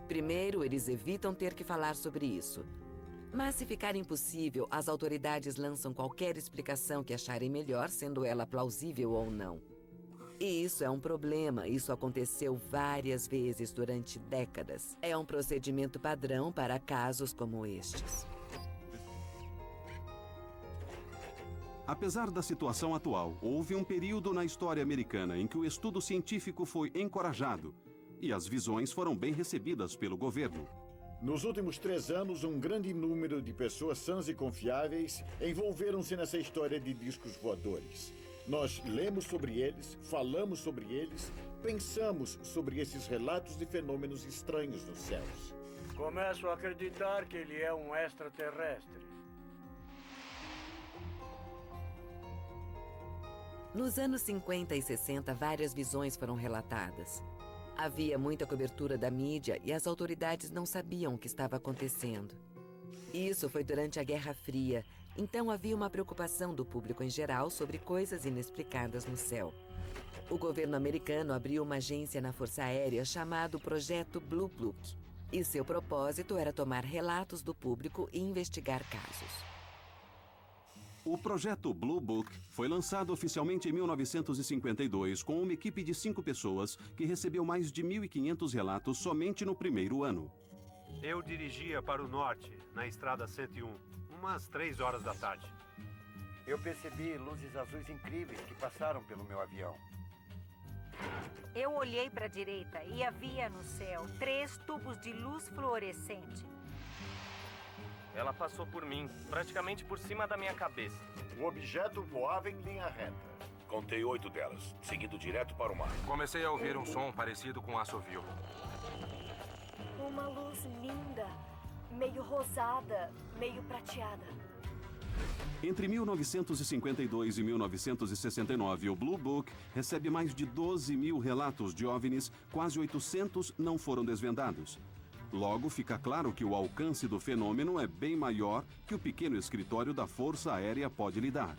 Primeiro, eles evitam ter que falar sobre isso. Mas se ficar impossível, as autoridades lançam qualquer explicação que acharem melhor, sendo ela plausível ou não. E isso é um problema. Isso aconteceu várias vezes durante décadas. É um procedimento padrão para casos como estes. Apesar da situação atual, houve um período na história americana em que o estudo científico foi encorajado e as visões foram bem recebidas pelo governo. Nos últimos 3 anos, um grande número de pessoas sãs e confiáveis envolveram-se nessa história de discos voadores. Nós lemos sobre eles, falamos sobre eles, pensamos sobre esses relatos de fenômenos estranhos nos céus. Começo a acreditar que ele é um extraterrestre. Nos anos 50 e 60, várias visões foram relatadas. Havia muita cobertura da mídia e as autoridades não sabiam o que estava acontecendo. Isso foi durante a Guerra Fria, então havia uma preocupação do público em geral sobre coisas inexplicadas no céu. O governo americano abriu uma agência na Força Aérea chamado Projeto Blue Book, e seu propósito era tomar relatos do público e investigar casos. O projeto Blue Book foi lançado oficialmente em 1952 com uma equipe de 5 pessoas que recebeu mais de 1.500 relatos somente no primeiro ano. Eu dirigia para o norte, na estrada 101, umas 3 horas da tarde. Eu percebi luzes azuis incríveis que passaram pelo meu avião. Eu olhei para a direita e havia no céu 3 tubos de luz fluorescente. Ela passou por mim, praticamente por cima da minha cabeça. O objeto voava em linha reta. Contei 8 delas, seguindo direto para o mar. Comecei a ouvir um som parecido com assovio. Uma luz linda, meio rosada, meio prateada. Entre 1952 e 1969, o Blue Book recebe mais de 12.000 relatos de OVNIs, quase 800 não foram desvendados. Logo, fica claro que o alcance do fenômeno é bem maior que o pequeno escritório da Força Aérea pode lidar.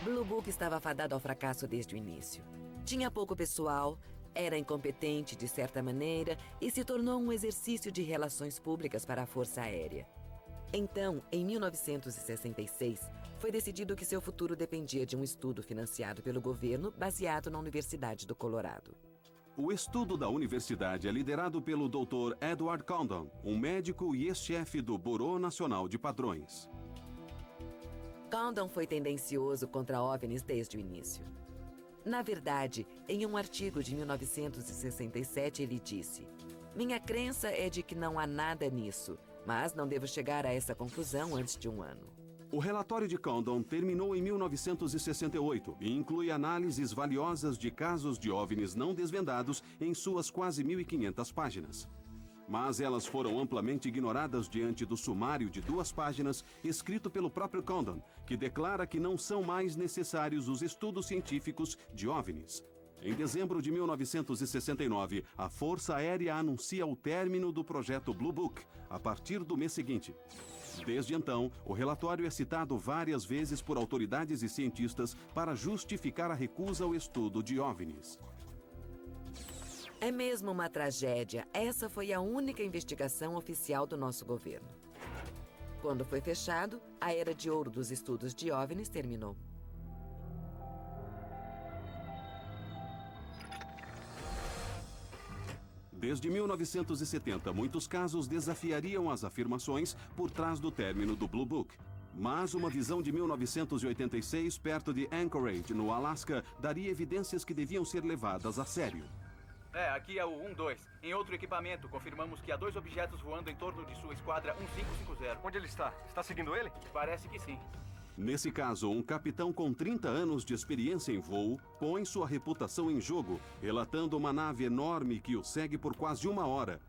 Blue Book estava fadado ao fracasso desde o início. Tinha pouco pessoal, era incompetente de certa maneira e se tornou um exercício de relações públicas para a Força Aérea. Então, em 1966, foi decidido que seu futuro dependia de um estudo financiado pelo governo baseado na Universidade do Colorado. O estudo da universidade é liderado pelo Dr. Edward Condon, um médico e ex-chefe do Bureau Nacional de Padrões. Condon foi tendencioso contra OVNIs desde o início. Na verdade, em um artigo de 1967, ele disse: "Minha crença é de que não há nada nisso, mas não devo chegar a essa conclusão antes de um ano." O relatório de Condon terminou em 1968 e inclui análises valiosas de casos de OVNIs não desvendados em suas quase 1.500 páginas. Mas elas foram amplamente ignoradas diante do sumário de 2 páginas escrito pelo próprio Condon, que declara que não são mais necessários os estudos científicos de OVNIs. Em dezembro de 1969, a Força Aérea anuncia o término do projeto Blue Book, a partir do mês seguinte. Desde então, o relatório é citado várias vezes por autoridades e cientistas para justificar a recusa ao estudo de OVNIs. É mesmo uma tragédia. Essa foi a única investigação oficial do nosso governo. Quando foi fechado, a era de ouro dos estudos de OVNIs terminou. Desde 1970, muitos casos desafiariam as afirmações por trás do término do Blue Book. Mas uma visão de 1986, perto de Anchorage, no Alasca, daria evidências que deviam ser levadas a sério. Aqui é o 1-2. Em outro equipamento, confirmamos que há 2 objetos voando em torno de sua esquadra 1550. Onde ele está? Está seguindo ele? Parece que sim. Nesse caso, um capitão com 30 anos de experiência em voo põe sua reputação em jogo, relatando uma nave enorme que o segue por quase 1 hora.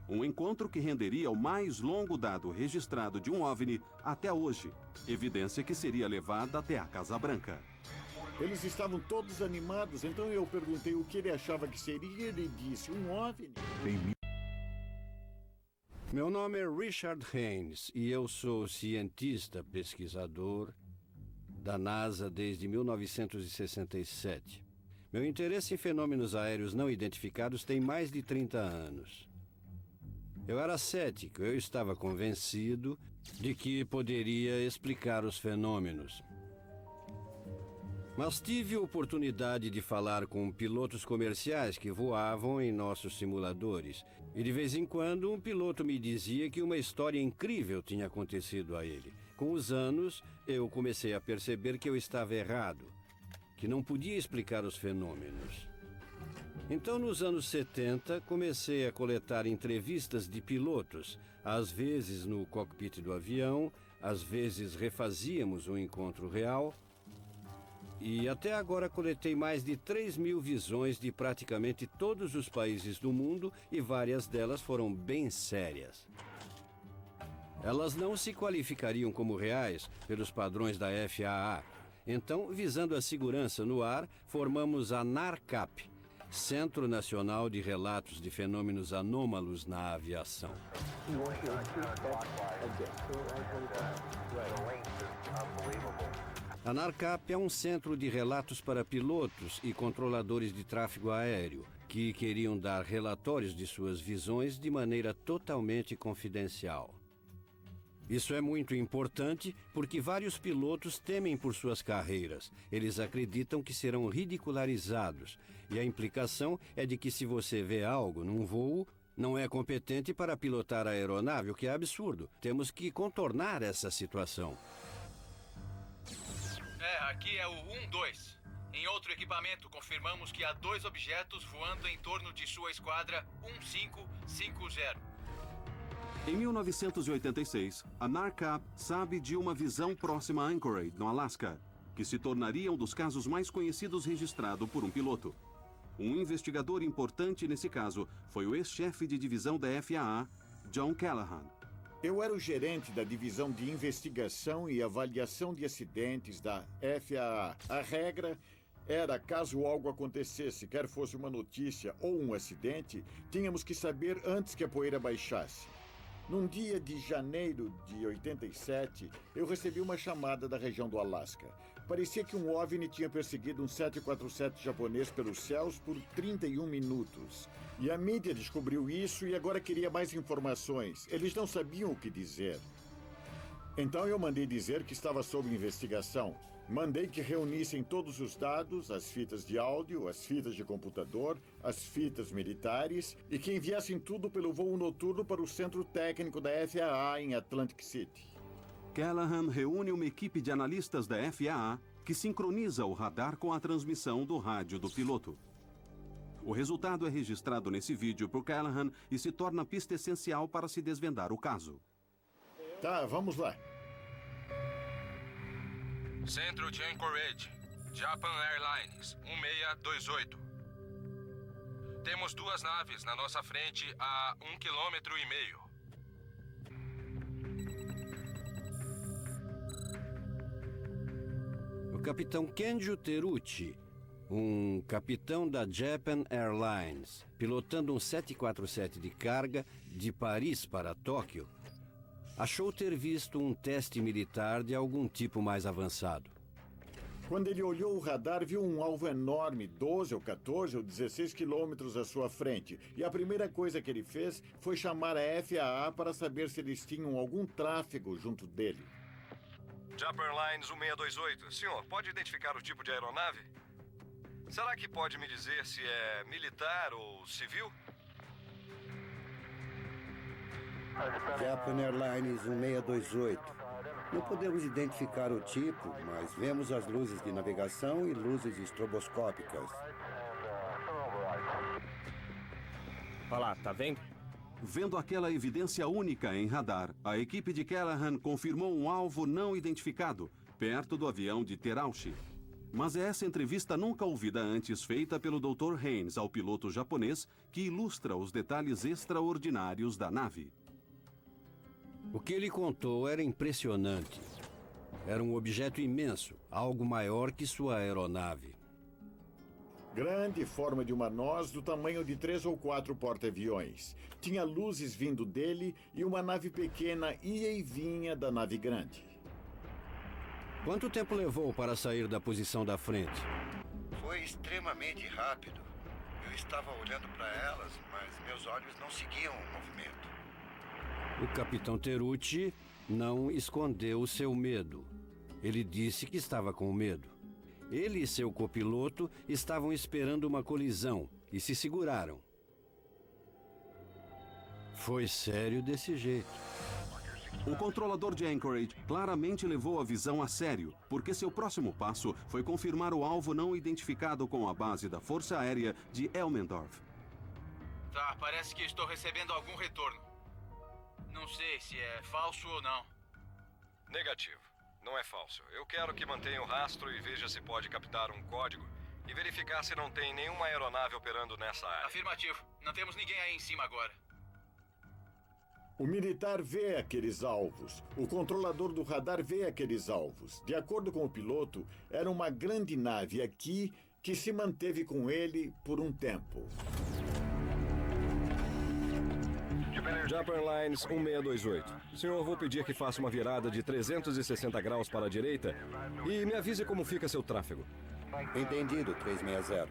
Um encontro que renderia o mais longo dado registrado de um OVNI até hoje. Evidência que seria levada até a Casa Branca. Eles estavam todos animados, então eu perguntei o que ele achava que seria e ele disse: um OVNI. Meu nome é Richard Haynes e eu sou cientista pesquisador da NASA desde 1967. Meu interesse em fenômenos aéreos não identificados tem mais de 30 anos. Eu era cético, eu estava convencido de que poderia explicar os fenômenos. Mas tive a oportunidade de falar com pilotos comerciais que voavam em nossos simuladores. E de vez em quando um piloto me dizia que uma história incrível tinha acontecido a ele. Com os anos, eu comecei a perceber que eu estava errado, que não podia explicar os fenômenos. Então, nos anos 70, comecei a coletar entrevistas de pilotos, às vezes no cockpit do avião, às vezes refazíamos um encontro real. E até agora coletei mais de 3.000 visões de praticamente todos os países do mundo e várias delas foram bem sérias. Elas não se qualificariam como reais pelos padrões da FAA. Então, visando a segurança no ar, formamos a NARCAP, Centro Nacional de Relatos de Fenômenos Anômalos na Aviação. A NARCAP é um centro de relatos para pilotos e controladores de tráfego aéreo que queriam dar relatórios de suas visões de maneira totalmente confidencial. Isso é muito importante porque vários pilotos temem por suas carreiras. Eles acreditam que serão ridicularizados. E a implicação é de que se você vê algo num voo, não é competente para pilotar a aeronave, o que é absurdo. Temos que contornar essa situação. Aqui é o 1-2. Em outro equipamento, confirmamos que há 2 objetos voando em torno de sua esquadra 1550. Em 1986, a NARCAP sabe de uma visão próxima a Anchorage, no Alasca, que se tornaria um dos casos mais conhecidos registrado por um piloto. Um investigador importante nesse caso foi o ex-chefe de divisão da FAA, John Callahan. Eu era o gerente da divisão de investigação e avaliação de acidentes da FAA. A regra era, caso algo acontecesse, quer fosse uma notícia ou um acidente, tínhamos que saber antes que a poeira baixasse. Num dia de janeiro de 87, eu recebi uma chamada da região do Alasca. Parecia que um OVNI tinha perseguido um 747 japonês pelos céus por 31 minutos. E a mídia descobriu isso e agora queria mais informações. Eles não sabiam o que dizer. Então eu mandei dizer que estava sob investigação. Mandei que reunissem todos os dados, as fitas de áudio, as fitas de computador, as fitas militares e que enviassem tudo pelo voo noturno para o centro técnico da FAA em Atlantic City. Callahan reúne uma equipe de analistas da FAA que sincroniza o radar com a transmissão do rádio do piloto. O resultado é registrado nesse vídeo por Callahan e se torna pista essencial para se desvendar o caso. Tá, vamos lá. Centro de Anchorage, Japan Airlines, 1628. Temos 2 naves na nossa frente a 1,5 km. O capitão Kenjo Teruchi, um capitão da Japan Airlines, pilotando um 747 de carga de Paris para Tóquio, achou ter visto um teste militar de algum tipo mais avançado. Quando ele olhou o radar, viu um alvo enorme, 12 ou 14 ou 16 quilômetros à sua frente. E a primeira coisa que ele fez foi chamar a FAA para saber se eles tinham algum tráfego junto dele. Japan Airlines 1628. Senhor, pode identificar o tipo de aeronave? Será que pode me dizer se é militar ou civil? Japan Airlines 1628. Não podemos identificar o tipo, mas vemos as luzes de navegação e luzes estroboscópicas. Olha lá, tá vendo? Vendo aquela evidência única em radar, a equipe de Callahan confirmou um alvo não identificado, perto do avião de Terauchi. Mas é essa entrevista nunca ouvida antes feita pelo Dr. Haynes ao piloto japonês que ilustra os detalhes extraordinários da nave. O que ele contou era impressionante. Era um objeto imenso, algo maior que sua aeronave. Grande, forma de uma noz, do tamanho de 3 ou 4 porta-aviões. Tinha luzes vindo dele e uma nave pequena ia e vinha da nave grande. Quanto tempo levou para sair da posição da frente? Foi extremamente rápido. Eu estava olhando para elas, mas meus olhos não seguiam o movimento. O capitão Teruchi não escondeu seu medo. Ele disse que estava com medo. Ele e seu copiloto estavam esperando uma colisão e se seguraram. Foi sério desse jeito. O controlador de Anchorage claramente levou a visão a sério, porque seu próximo passo foi confirmar o alvo não identificado com a base da Força Aérea de Elmendorf. Tá, parece que estou recebendo algum retorno. Não sei se é falso ou não. Negativo. Não é falso. Eu quero que mantenha o rastro e veja se pode captar um código e verificar se não tem nenhuma aeronave operando nessa área. Afirmativo. Não temos ninguém aí em cima agora. O militar vê aqueles alvos. O controlador do radar vê aqueles alvos. De acordo com o piloto, era uma grande nave aqui que se manteve com ele por um tempo. Jumper Airlines 1628. Senhor, vou pedir que faça uma virada de 360 graus para a direita e me avise como fica seu tráfego. Entendido, 360.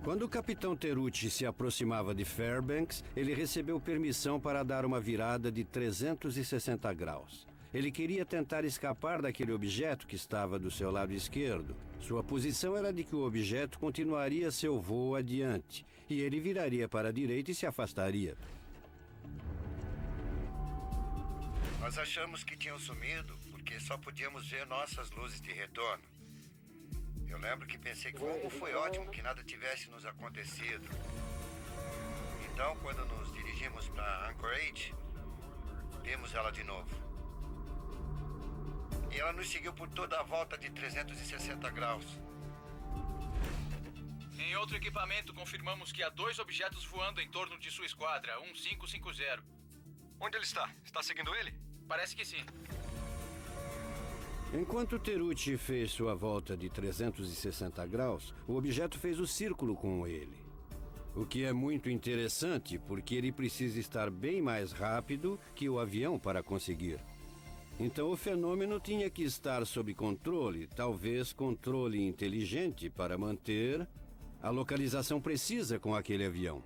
Quando o capitão Terucci se aproximava de Fairbanks, ele recebeu permissão para dar uma virada de 360 graus. Ele queria tentar escapar daquele objeto que estava do seu lado esquerdo. Sua posição era de que o objeto continuaria seu voo adiante, e ele viraria para a direita e se afastaria. Nós achamos que tinham sumido porque só podíamos ver nossas luzes de retorno. Eu lembro que pensei que como foi ótimo que nada tivesse nos acontecido. Então, quando nos dirigimos para Anchorage, vimos ela de novo. E ela nos seguiu por toda a volta de 360 graus. Em outro equipamento, confirmamos que há 2 objetos voando em torno de sua esquadra, 1550. Onde ele está? Está seguindo ele? Parece que sim. Enquanto Terucci fez sua volta de 360 graus, o objeto fez o círculo com ele. O que é muito interessante, porque ele precisa estar bem mais rápido que o avião para conseguir. Então o fenômeno tinha que estar sob controle, talvez controle inteligente para manter a localização precisa com aquele avião.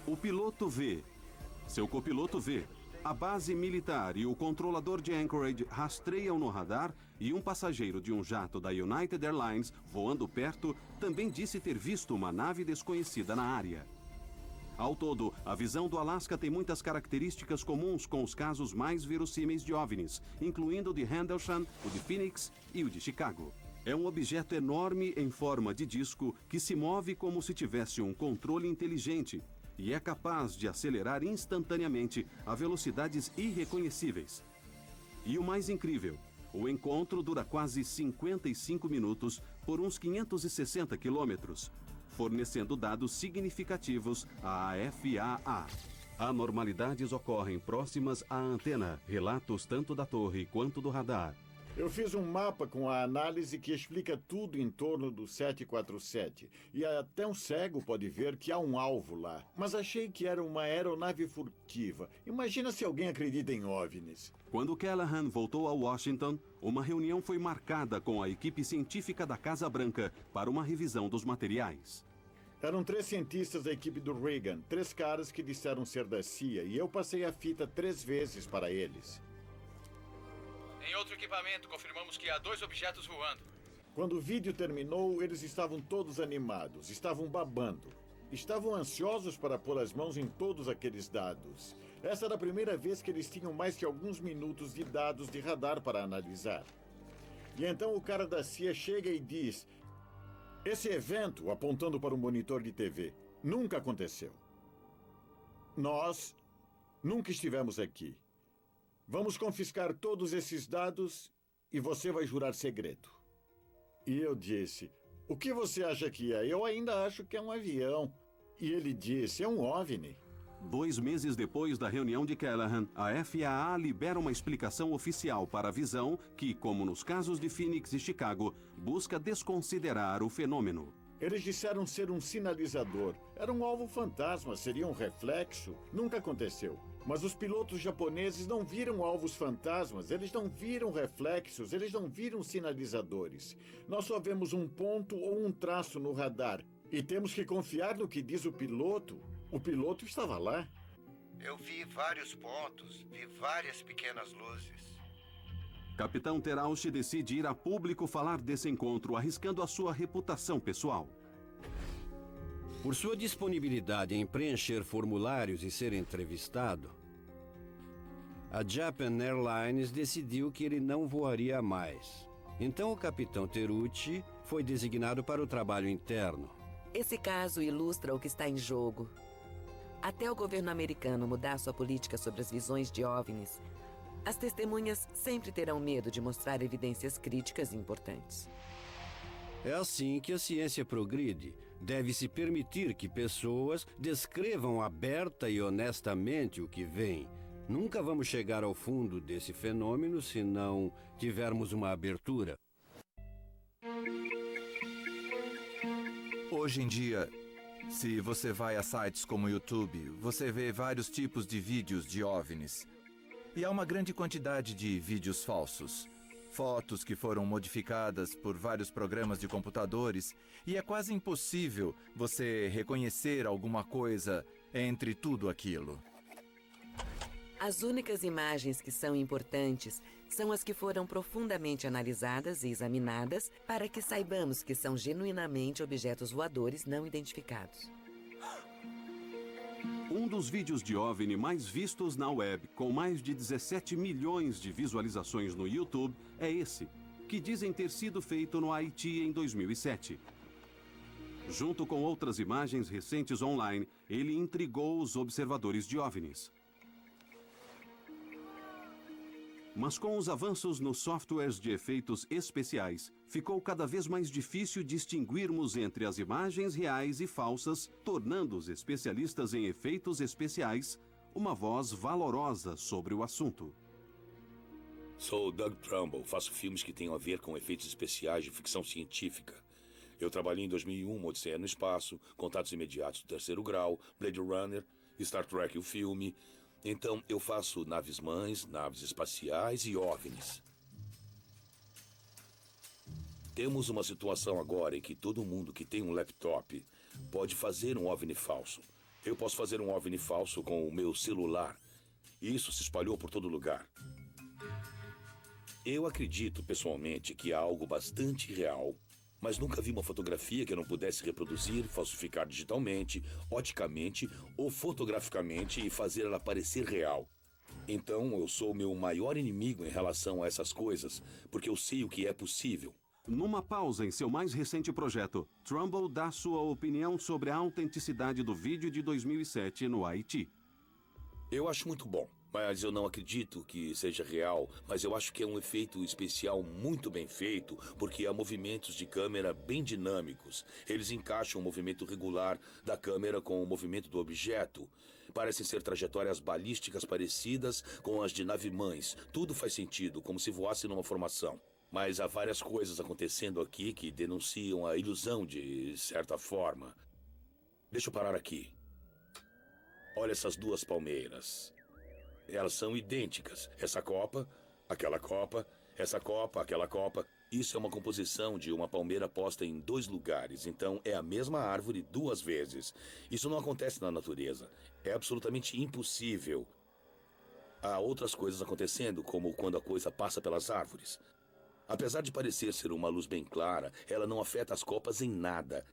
O piloto vê, seu copiloto vê, a base militar e o controlador de Anchorage rastreiam no radar e um passageiro de um jato da United Airlines, voando perto, também disse ter visto uma nave desconhecida na área. Ao todo, a visão do Alasca tem muitas características comuns com os casos mais verossímeis de OVNIs, incluindo o de Rendlesham, o de Phoenix e o de Chicago. É um objeto enorme em forma de disco que se move como se tivesse um controle inteligente e é capaz de acelerar instantaneamente a velocidades irreconhecíveis. E o mais incrível, o encontro dura quase 55 minutos por uns 560 quilômetros, fornecendo dados significativos à FAA. Anormalidades ocorrem próximas à antena, relatos tanto da torre quanto do radar. Eu fiz um mapa com a análise que explica tudo em torno do 747. E até um cego pode ver que há um alvo lá. Mas achei que era uma aeronave furtiva. Imagina se alguém acredita em OVNIs. Quando Callahan voltou a Washington, uma reunião foi marcada com a equipe científica da Casa Branca para uma revisão dos materiais. Eram 3 cientistas da equipe do Reagan, 3 caras que disseram ser da CIA, e eu passei a fita 3 vezes para eles. Em outro equipamento, confirmamos que há 2 objetos voando. Quando o vídeo terminou, eles estavam todos animados, estavam babando. Estavam ansiosos para pôr as mãos em todos aqueles dados. Essa era a primeira vez que eles tinham mais que alguns minutos de dados de radar para analisar. E então o cara da CIA chega e diz: esse evento, apontando para um monitor de TV, nunca aconteceu. Nós nunca estivemos aqui. Vamos confiscar todos esses dados e você vai jurar segredo. E eu disse: o que você acha que é? Eu ainda acho que é um avião. E ele disse: é um OVNI. 2 meses depois da reunião de Callahan, a FAA libera uma explicação oficial para a visão que, como nos casos de Phoenix e Chicago, busca desconsiderar o fenômeno. Eles disseram ser um sinalizador. Era um alvo fantasma, seria um reflexo. Nunca aconteceu. Mas os pilotos japoneses não viram alvos fantasmas, eles não viram reflexos, eles não viram sinalizadores. Nós só vemos um ponto ou um traço no radar. E temos que confiar no que diz o piloto. O piloto estava lá. Eu vi vários pontos, vi várias pequenas luzes. Capitão Terauchi decide ir a público falar desse encontro, arriscando a sua reputação pessoal. Por sua disponibilidade em preencher formulários e ser entrevistado, A Japan Airlines decidiu que ele não voaria mais. Então o capitão Terrucci foi designado para o trabalho interno. Esse caso ilustra o que está em jogo. Até o governo americano mudar sua política sobre as visões de OVNIs, as testemunhas sempre terão medo de mostrar evidências críticas e importantes. É assim que a ciência progride. Deve-se permitir que pessoas descrevam aberta e honestamente o que veem. Nunca vamos chegar ao fundo desse fenômeno se não tivermos uma abertura. Hoje em dia, se você vai a sites como o YouTube, você vê vários tipos de vídeos de OVNIs. E há uma grande quantidade de vídeos falsos. Fotos que foram modificadas por vários programas de computadores, e é quase impossível você reconhecer alguma coisa entre tudo aquilo. As únicas imagens que são importantes são as que foram profundamente analisadas e examinadas para que saibamos que são genuinamente objetos voadores não identificados. Um dos vídeos de OVNI mais vistos na web, com mais de 17 milhões de visualizações no YouTube, é esse, que dizem ter sido feito no Haiti em 2007. Junto com outras imagens recentes online, ele intrigou os observadores de OVNIs. Mas com os avanços nos softwares de efeitos especiais, ficou cada vez mais difícil distinguirmos entre as imagens reais e falsas, tornando os especialistas em efeitos especiais uma voz valorosa sobre o assunto. Sou Doug Trumbull, faço filmes que tenham a ver com efeitos especiais de ficção científica. Eu trabalhei em 2001, Odisseia no Espaço, Contatos Imediatos do Terceiro Grau, Blade Runner, Star Trek, o filme. Então, eu faço naves-mães, naves espaciais e OVNIs. Temos uma situação agora em que todo mundo que tem um laptop pode fazer um OVNI falso. Eu posso fazer um OVNI falso com o meu celular. E isso se espalhou por todo lugar. Eu acredito, pessoalmente, que há algo bastante real, mas nunca vi uma fotografia que eu não pudesse reproduzir, falsificar digitalmente, oticamente ou fotograficamente e fazer ela parecer real. Então, eu sou o meu maior inimigo em relação a essas coisas, porque eu sei o que é possível. Numa pausa em seu mais recente projeto, Trumbull dá sua opinião sobre a autenticidade do vídeo de 2007 no Haiti. Eu acho muito bom, mas eu não acredito que seja real, mas eu acho que é um efeito especial muito bem feito, porque há movimentos de câmera bem dinâmicos. Eles encaixam o movimento regular da câmera com o movimento do objeto. Parecem ser trajetórias balísticas parecidas com as de nave-mães. Tudo faz sentido, como se voasse numa formação. Mas há várias coisas acontecendo aqui que denunciam a ilusão de certa forma. Deixa eu parar aqui. Olha essas duas palmeiras. Elas são idênticas. Essa copa, aquela copa, essa copa, aquela copa. Isso é uma composição de uma palmeira posta em 2 lugares. Então, é a mesma árvore 2 vezes. Isso não acontece na natureza. É absolutamente impossível. Há outras coisas acontecendo, como quando a coisa passa pelas árvores. Apesar de parecer ser uma luz bem clara, ela não afeta as copas em nada.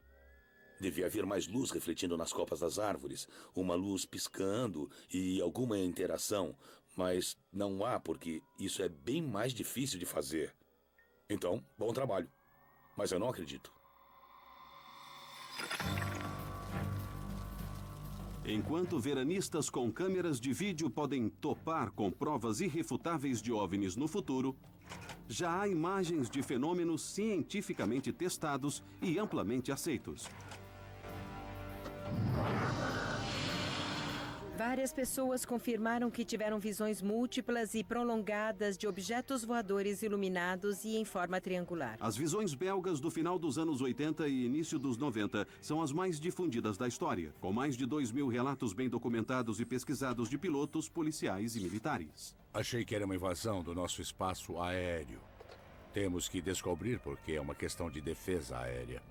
Devia haver mais luz refletindo nas copas das árvores, uma luz piscando e alguma interação, mas não há porque isso é bem mais difícil de fazer. Então, bom trabalho. Mas eu não acredito. Enquanto veranistas com câmeras de vídeo podem topar com provas irrefutáveis de OVNIs no futuro, já há imagens de fenômenos cientificamente testados e amplamente aceitos. Várias pessoas confirmaram que tiveram visões múltiplas e prolongadas de objetos voadores iluminados e em forma triangular. As visões belgas do final dos anos 80 e início dos 90 são as mais difundidas da história, com mais de 2.000 relatos bem documentados e pesquisados de pilotos, policiais e militares. Achei que era uma invasão do nosso espaço aéreo. Temos que descobrir porque é uma questão de defesa aérea.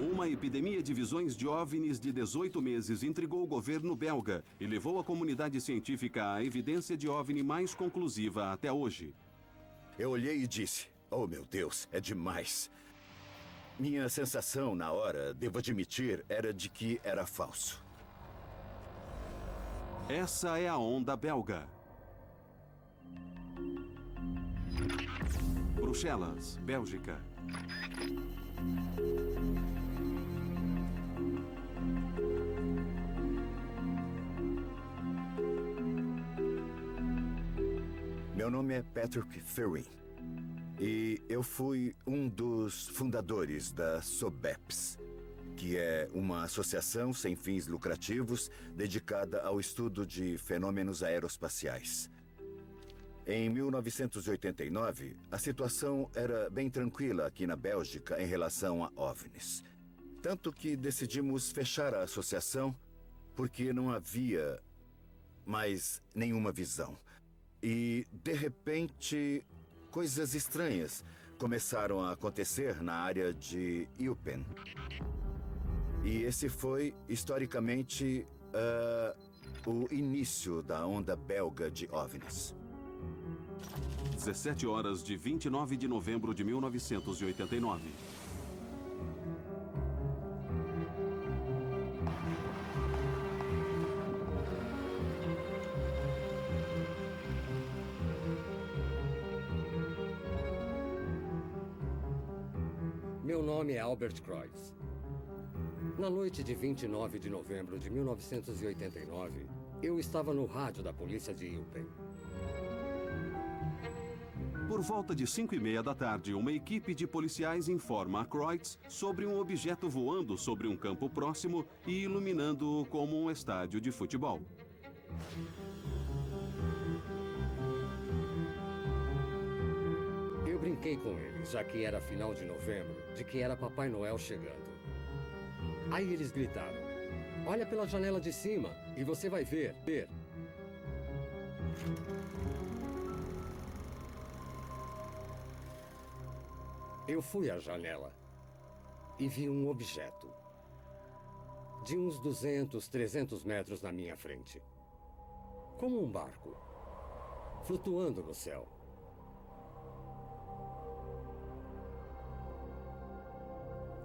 Uma epidemia de visões de OVNIs de 18 meses intrigou o governo belga e levou a comunidade científica à evidência de OVNI mais conclusiva até hoje. Eu olhei e disse, oh meu Deus, é demais. Minha sensação na hora, devo admitir, era de que era falso. Essa é a onda belga. Bruxelas, Bélgica. Meu nome é Patrick Ferry e eu fui um dos fundadores da SOBEPS, que é uma associação sem fins lucrativos dedicada ao estudo de fenômenos aeroespaciais. Em 1989, a situação era bem tranquila aqui na Bélgica em relação a OVNIs. Tanto que decidimos fechar a associação porque não havia mais nenhuma visão. E, de repente, coisas estranhas começaram a acontecer na área de Eupen. E esse foi, historicamente, o início da onda belga de OVNIs. 17 horas de 29 de novembro de 1989. Meu nome é Albert Kreutz. Na noite de 29 de novembro de 1989, eu estava no rádio da polícia de Eupen. Por volta de 5h30 da tarde, uma equipe de policiais informa a Kreutz sobre um objeto voando sobre um campo próximo e iluminando-o como um estádio de futebol. Eu brinquei com eles, já que era final de novembro, de que era Papai Noel chegando. Aí eles gritaram: "Olha pela janela de cima e você vai ver." Eu fui à janela e vi um objeto de uns 200, 300 metros na minha frente. Como um barco, flutuando no céu.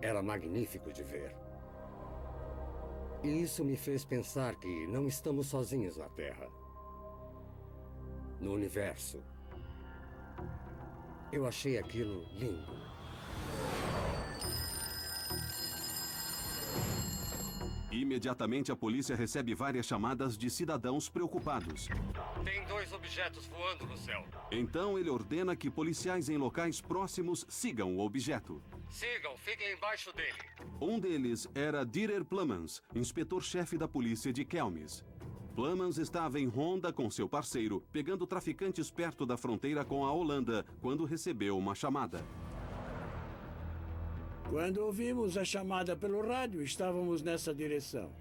Era magnífico de ver. E isso me fez pensar que não estamos sozinhos na Terra. No universo. Eu achei aquilo lindo. Imediatamente, a polícia recebe várias chamadas de cidadãos preocupados. Tem 2 objetos voando no céu. Então, ele ordena que policiais em locais próximos sigam o objeto. Sigam, fiquem embaixo dele. Um deles era Dieter Plummans, inspetor-chefe da polícia de Kelmis. Plummans estava em ronda com seu parceiro, pegando traficantes perto da fronteira com a Holanda, quando recebeu uma chamada. Quando ouvimos a chamada pelo rádio, estávamos nessa direção.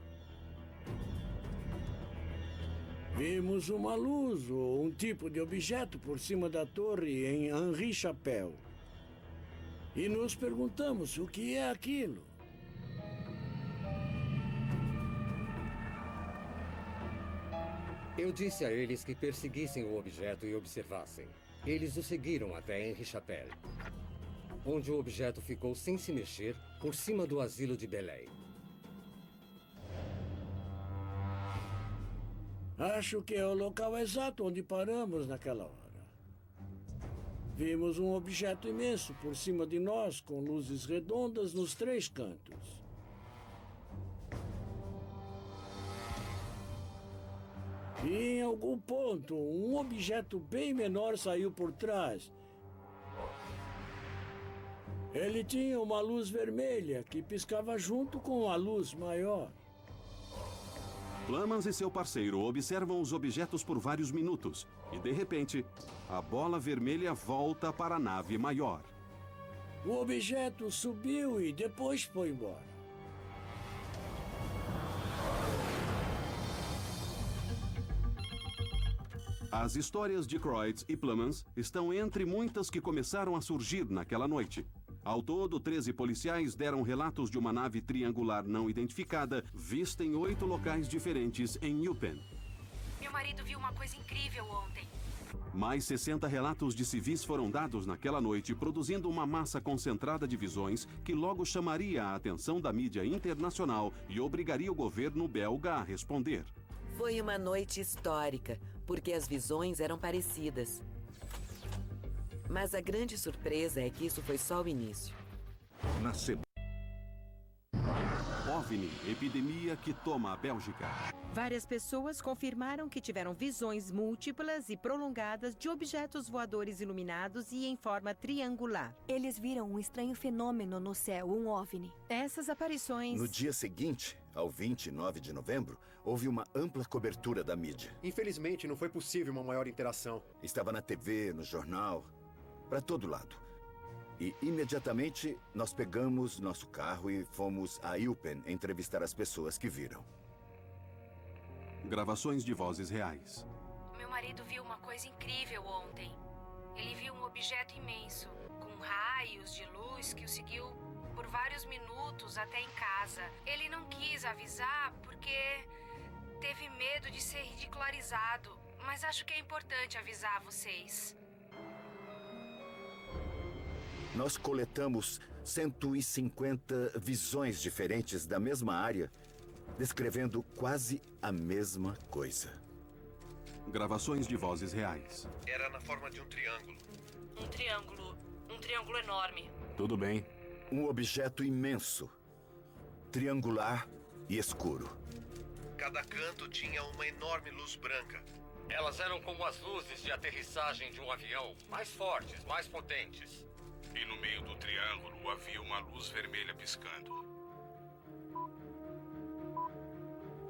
Vimos uma luz ou um tipo de objeto por cima da torre em Henri Chapelle. E nos perguntamos o que é aquilo. Eu disse a eles que perseguissem o objeto e observassem. Eles o seguiram até Henri Chapelle, onde o objeto ficou sem se mexer por cima do asilo de Belém. Acho que é o local exato onde paramos naquela hora. Vimos um objeto imenso por cima de nós, com luzes redondas nos 3 cantos. E em algum ponto, um objeto bem menor saiu por trás. Ele tinha uma luz vermelha que piscava junto com a luz maior. Plummans e seu parceiro observam os objetos por vários minutos e, de repente, a bola vermelha volta para a nave maior. O objeto subiu e depois foi embora. As histórias de Kreutz e Plummans estão entre muitas que começaram a surgir naquela noite. Ao todo, 13 policiais deram relatos de uma nave triangular não identificada, vista em 8 locais diferentes em Eupen. Meu marido viu uma coisa incrível ontem. Mais 60 relatos de civis foram dados naquela noite, produzindo uma massa concentrada de visões que logo chamaria a atenção da mídia internacional e obrigaria o governo belga a responder. Foi uma noite histórica, porque as visões eram parecidas. Mas a grande surpresa é que isso foi só o início. Na semana. OVNI, epidemia que toma a Bélgica. Várias pessoas confirmaram que tiveram visões múltiplas e prolongadas de objetos voadores iluminados e em forma triangular. Eles viram um estranho fenômeno no céu, um OVNI. Essas aparições... No dia seguinte, ao 29 de novembro, houve uma ampla cobertura da mídia. Infelizmente, não foi possível uma maior interação. Estava na TV, no jornal, para todo lado. E imediatamente nós pegamos nosso carro e fomos a Eupen entrevistar as pessoas que viram. Gravações de vozes reais. Meu marido viu uma coisa incrível ontem. Ele viu um objeto imenso, com raios de luz que o seguiu por vários minutos até em casa. Ele não quis avisar porque teve medo de ser ridicularizado, mas acho que é importante avisar vocês. Nós coletamos 150 visões diferentes da mesma área, descrevendo quase a mesma coisa. Gravações de vozes reais. Era na forma de um triângulo. Um triângulo enorme. Tudo bem. Um objeto imenso, triangular e escuro. Cada canto tinha uma enorme luz branca. Elas eram como as luzes de aterrissagem de um avião, mais fortes, mais potentes. E no meio do triângulo havia uma luz vermelha piscando.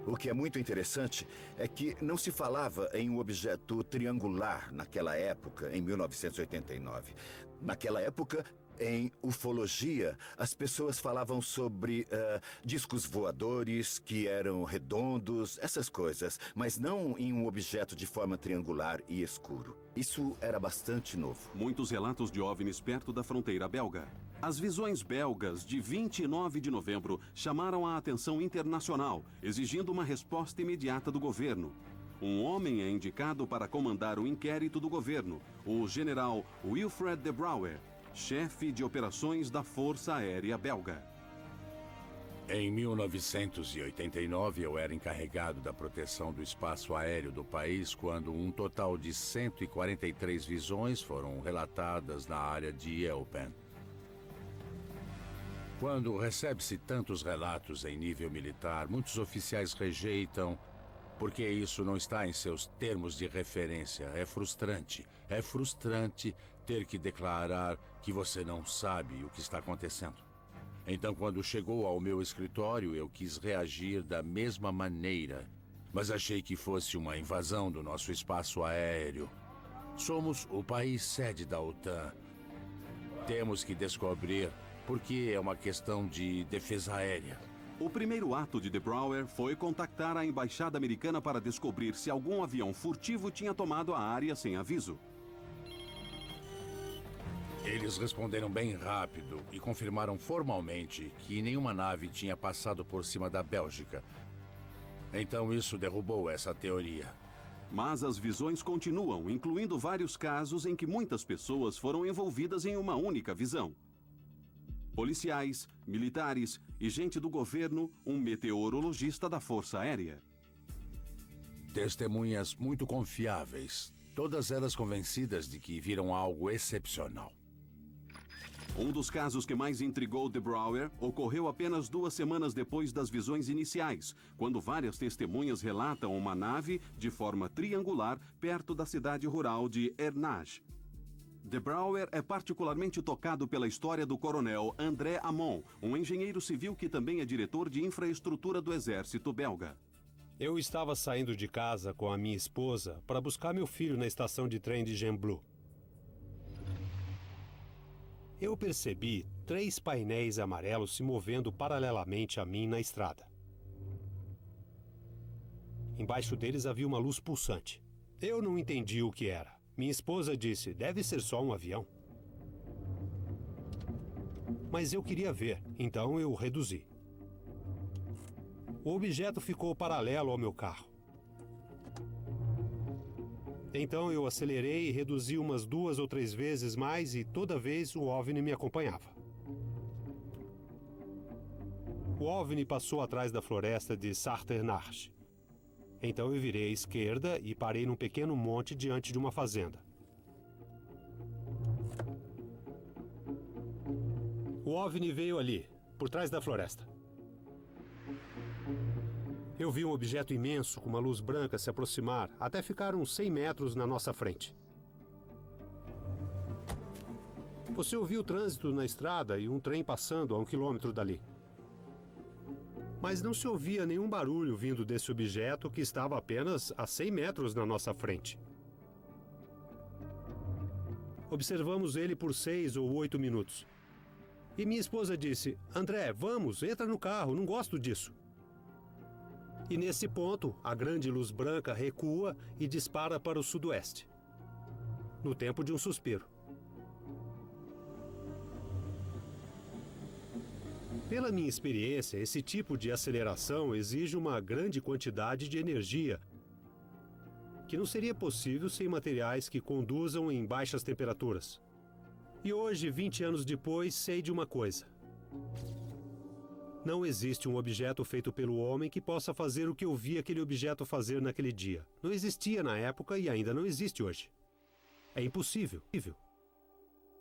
O que é muito interessante é que não se falava em um objeto triangular naquela época, em 1989. Naquela época, em ufologia, as pessoas falavam sobre discos voadores que eram redondos, essas coisas, mas não em um objeto de forma triangular e escuro. Isso era bastante novo. Muitos relatos de OVNIs perto da fronteira belga. As visões belgas de 29 de novembro chamaram a atenção internacional, exigindo uma resposta imediata do governo. Um homem é indicado para comandar o inquérito do governo, o general Wilfred de Brouwer, chefe de operações da Força Aérea Belga. Em 1989, eu era encarregado da proteção do espaço aéreo do país quando um total de 143 visões foram relatadas na área de Eupen. Quando recebe-se tantos relatos em nível militar, muitos oficiais rejeitam porque isso não está em seus termos de referência. É frustrante. É frustrante ter que declarar que você não sabe o que está acontecendo. Então, quando chegou ao meu escritório, eu quis reagir da mesma maneira, mas achei que fosse uma invasão do nosso espaço aéreo. Somos o país sede da OTAN. Temos que descobrir porque é uma questão de defesa aérea. O primeiro ato de de Brouwer foi contactar a embaixada americana para descobrir se algum avião furtivo tinha tomado a área sem aviso. Eles responderam bem rápido e confirmaram formalmente que nenhuma nave tinha passado por cima da Bélgica. Então isso derrubou essa teoria. Mas as visões continuam, incluindo vários casos em que muitas pessoas foram envolvidas em uma única visão. Policiais, militares e gente do governo, um meteorologista da Força Aérea. Testemunhas muito confiáveis, todas elas convencidas de que viram algo excepcional. Um dos casos que mais intrigou de Brouwer ocorreu apenas 2 semanas depois das visões iniciais, quando várias testemunhas relatam uma nave de forma triangular perto da cidade rural de Ernage. De Brouwer é particularmente tocado pela história do coronel André Amon, um engenheiro civil que também é diretor de infraestrutura do exército belga. Eu estava saindo de casa com a minha esposa para buscar meu filho na estação de trem de Gembloux. Eu percebi 3 painéis amarelos se movendo paralelamente a mim na estrada. Embaixo deles havia uma luz pulsante. Eu não entendi o que era. Minha esposa disse, deve ser só um avião. Mas eu queria ver, então eu reduzi. O objeto ficou paralelo ao meu carro. Então eu acelerei e reduzi umas 2 ou 3 vezes mais e toda vez o OVNI me acompanhava. O OVNI passou atrás da floresta de Sarternarche. Então eu virei à esquerda e parei num pequeno monte diante de uma fazenda. O OVNI veio ali, por trás da floresta. Eu vi um objeto imenso com uma luz branca se aproximar até ficar uns 100 metros na nossa frente. Você ouviu o trânsito na estrada e um trem passando a 1 quilômetro dali. Mas não se ouvia nenhum barulho vindo desse objeto que estava apenas a 100 metros na nossa frente. Observamos ele por 6 ou 8 minutos. E minha esposa disse: André, vamos, entra no carro, não gosto disso. E nesse ponto, a grande luz branca recua e dispara para o sudoeste. No tempo de um suspiro. Pela minha experiência, esse tipo de aceleração exige uma grande quantidade de energia, que não seria possível sem materiais que conduzam em baixas temperaturas. E hoje, 20 anos depois, sei de uma coisa. Não existe um objeto feito pelo homem que possa fazer o que eu vi aquele objeto fazer naquele dia. Não existia na época e ainda não existe hoje. É impossível.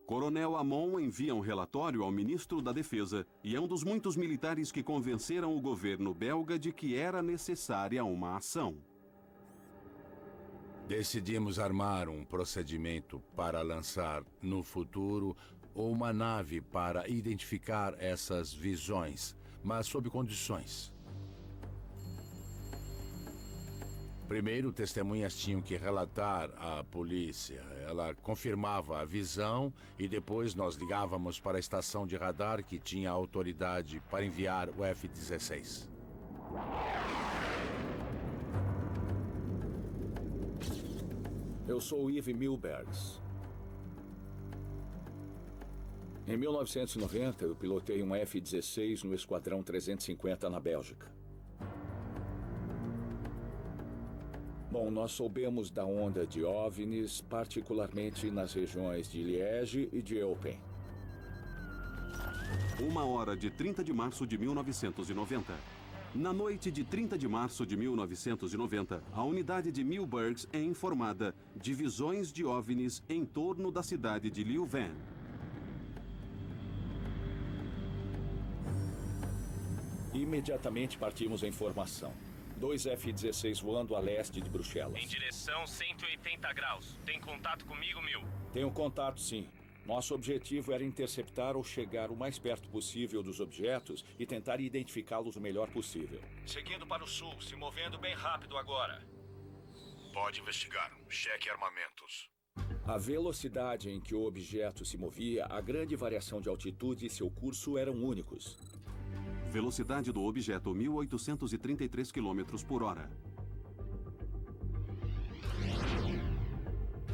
Coronel Amon envia um relatório ao ministro da Defesa e é um dos muitos militares que convenceram o governo belga de que era necessária uma ação. Decidimos armar um procedimento para lançar, no futuro, uma nave para identificar essas visões, mas sob condições. Primeiro, testemunhas tinham que relatar à polícia. Ela confirmava a visão e depois nós ligávamos para a estação de radar que tinha autoridade para enviar o F-16. Eu sou Yves Milbergs. Em 1990, eu pilotei um F-16 no Esquadrão 350 na Bélgica. Bom, nós soubemos da onda de OVNIs, particularmente nas regiões de Liege e de Eupen. 1h de 30 de março de 1990. Na noite de 30 de março de 1990, a unidade de Milbergs é informada de visões de OVNIs em torno da cidade de Leuven. Imediatamente partimos em formação. 2 F-16 voando a leste de Bruxelas. Em direção 180 graus. Tem contato comigo, Mil? Tenho contato, sim. Nosso objetivo era interceptar ou chegar o mais perto possível dos objetos e tentar identificá-los o melhor possível. Seguindo para o sul, se movendo bem rápido agora. Pode investigar. Cheque armamentos. A velocidade em que o objeto se movia, a grande variação de altitude e seu curso eram únicos. Velocidade do objeto 1.833 km por hora.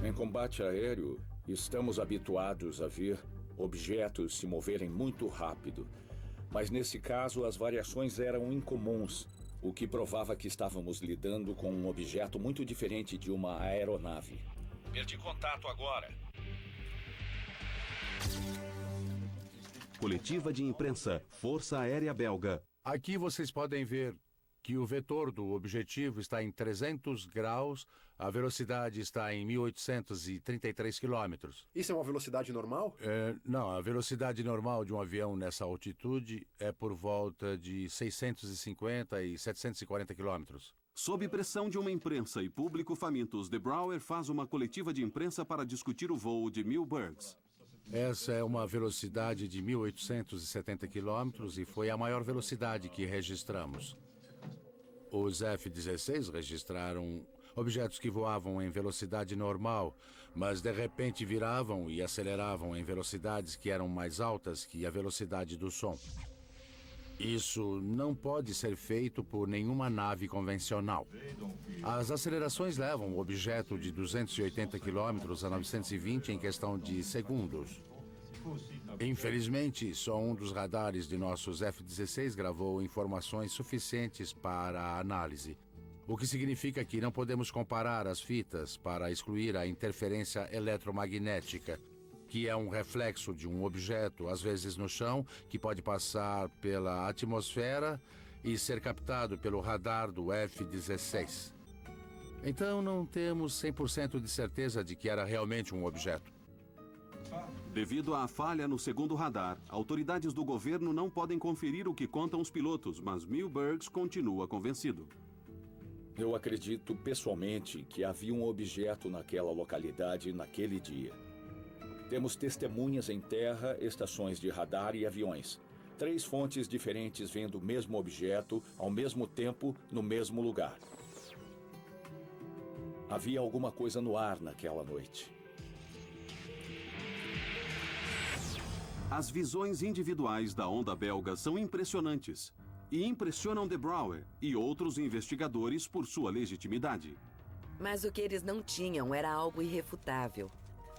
Em combate aéreo, estamos habituados a ver objetos se moverem muito rápido. Mas nesse caso, as variações eram incomuns, o que provava que estávamos lidando com um objeto muito diferente de uma aeronave. Perdi contato agora. Coletiva de imprensa, Força Aérea Belga. Aqui vocês podem ver que o vetor do objetivo está em 300 graus, a velocidade está em 1.833 quilômetros. Isso é uma velocidade normal? Não, a velocidade normal de um avião nessa altitude é por volta de 650 e 740 quilômetros. Sob pressão de uma imprensa e público famintos, De Brouwer faz uma coletiva de imprensa para discutir o voo de Milbergs. Essa é uma velocidade de 1.870 quilômetros e foi a maior velocidade que registramos. Os F-16 registraram objetos que voavam em velocidade normal, mas de repente viravam e aceleravam em velocidades que eram mais altas que a velocidade do som. Isso não pode ser feito por nenhuma nave convencional. As acelerações levam o objeto de 280 km a 920 em questão de segundos. Infelizmente, só um dos radares de nossos F-16 gravou informações suficientes para a análise. O que significa que não podemos comparar as fitas para excluir a interferência eletromagnética, que é um reflexo de um objeto, às vezes no chão, que pode passar pela atmosfera e ser captado pelo radar do F-16. Então não temos 100% de certeza de que era realmente um objeto. Devido à falha no segundo radar, autoridades do governo não podem conferir o que contam os pilotos, mas Milbergs continua convencido. Eu acredito pessoalmente que havia um objeto naquela localidade naquele dia. Temos testemunhas em terra, estações de radar e aviões. 3 fontes diferentes vendo o mesmo objeto ao mesmo tempo no mesmo lugar. Havia alguma coisa no ar naquela noite. As visões individuais da onda belga são impressionantes e impressionam De Brouwer e outros investigadores por sua legitimidade. Mas o que eles não tinham era algo irrefutável.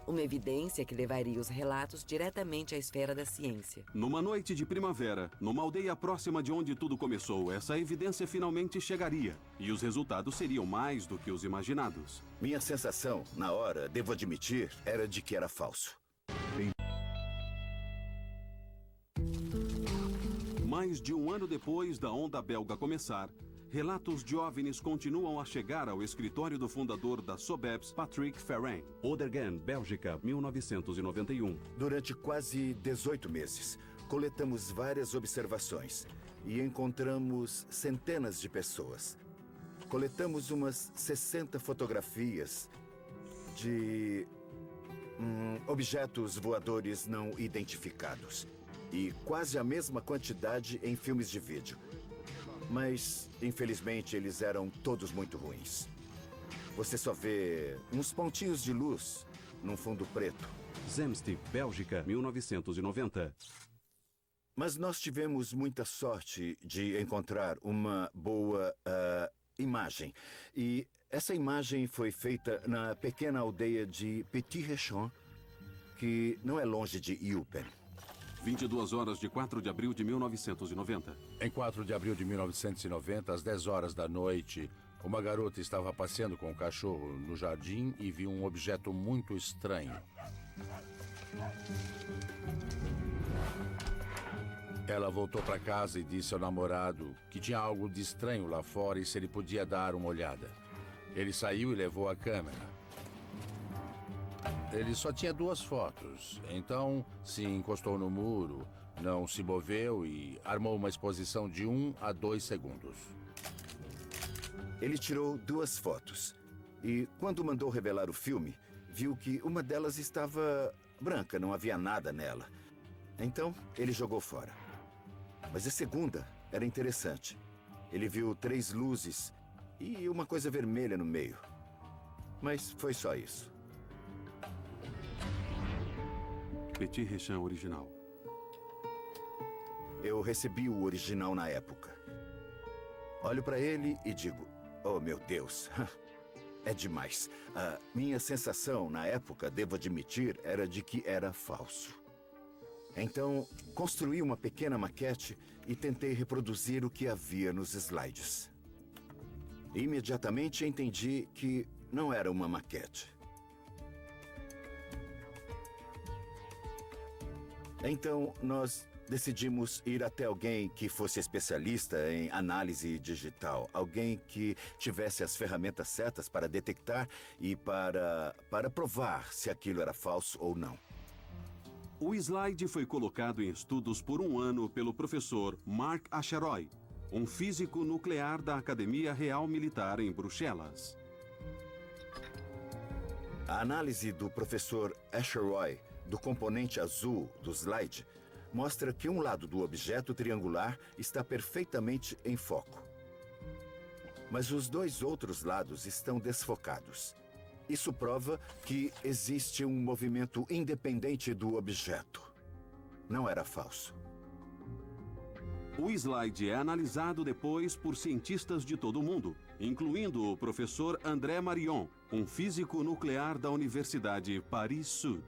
Uma evidência que levaria os relatos diretamente à esfera da ciência. Numa noite de primavera, numa aldeia próxima de onde tudo começou, essa evidência finalmente chegaria. E os resultados seriam mais do que os imaginados. Minha sensação, na hora, devo admitir, era de que era falso. Mais de um ano depois da onda belga começar, relatos de OVNIs continuam a chegar ao escritório do fundador da SOBEPS, Patrick Ferrain. Ouderghem, Bélgica, 1991. Durante quase 18 meses, coletamos várias observações e encontramos centenas de pessoas. Coletamos umas 60 fotografias de objetos voadores não identificados. E quase a mesma quantidade em filmes de vídeo. Mas, infelizmente, eles eram todos muito ruins. Você só vê uns pontinhos de luz num fundo preto. Zemst, Bélgica, 1990. Mas nós tivemos muita sorte de encontrar uma boa imagem. E essa imagem foi feita na pequena aldeia de Petit Rechon, que não é longe de Eupen. 22 horas de 4 de abril de 1990. Em 4 de abril de 1990, às 10 horas da noite, uma garota estava passeando com o cachorro no jardim e viu um objeto muito estranho. Ela voltou para casa e disse ao namorado que tinha algo de estranho lá fora e se ele podia dar uma olhada. Ele saiu e levou a câmera. Ele só tinha 2 fotos, então se encostou no muro, não se moveu e armou uma exposição de 1 a 2 segundos. Ele tirou 2 fotos e, quando mandou revelar o filme, viu que uma delas estava branca, não havia nada nela. Então, ele jogou fora. Mas a segunda era interessante. Ele viu 3 luzes e uma coisa vermelha no meio. Mas foi só isso. Petit Rechon original. Eu recebi o original na época. Olho para ele e digo, oh meu Deus, é demais. A minha sensação na época, devo admitir, era de que era falso. Então, construí uma pequena maquete e tentei reproduzir o que havia nos slides. Imediatamente entendi que não era uma maquete. Então, nós decidimos ir até alguém que fosse especialista em análise digital. Alguém que tivesse as ferramentas certas para detectar e para provar se aquilo era falso ou não. O slide foi colocado em estudos por 1 ano pelo professor Mark Acheroy, um físico nuclear da Academia Real Militar em Bruxelas. A análise do professor Acheroy do componente azul do slide mostra que um lado do objeto triangular está perfeitamente em foco. Mas os 2 outros lados estão desfocados. Isso prova que existe um movimento independente do objeto. Não era falso. O slide é analisado depois por cientistas de todo o mundo, incluindo o professor André Marion, um físico nuclear da Universidade Paris-Sud.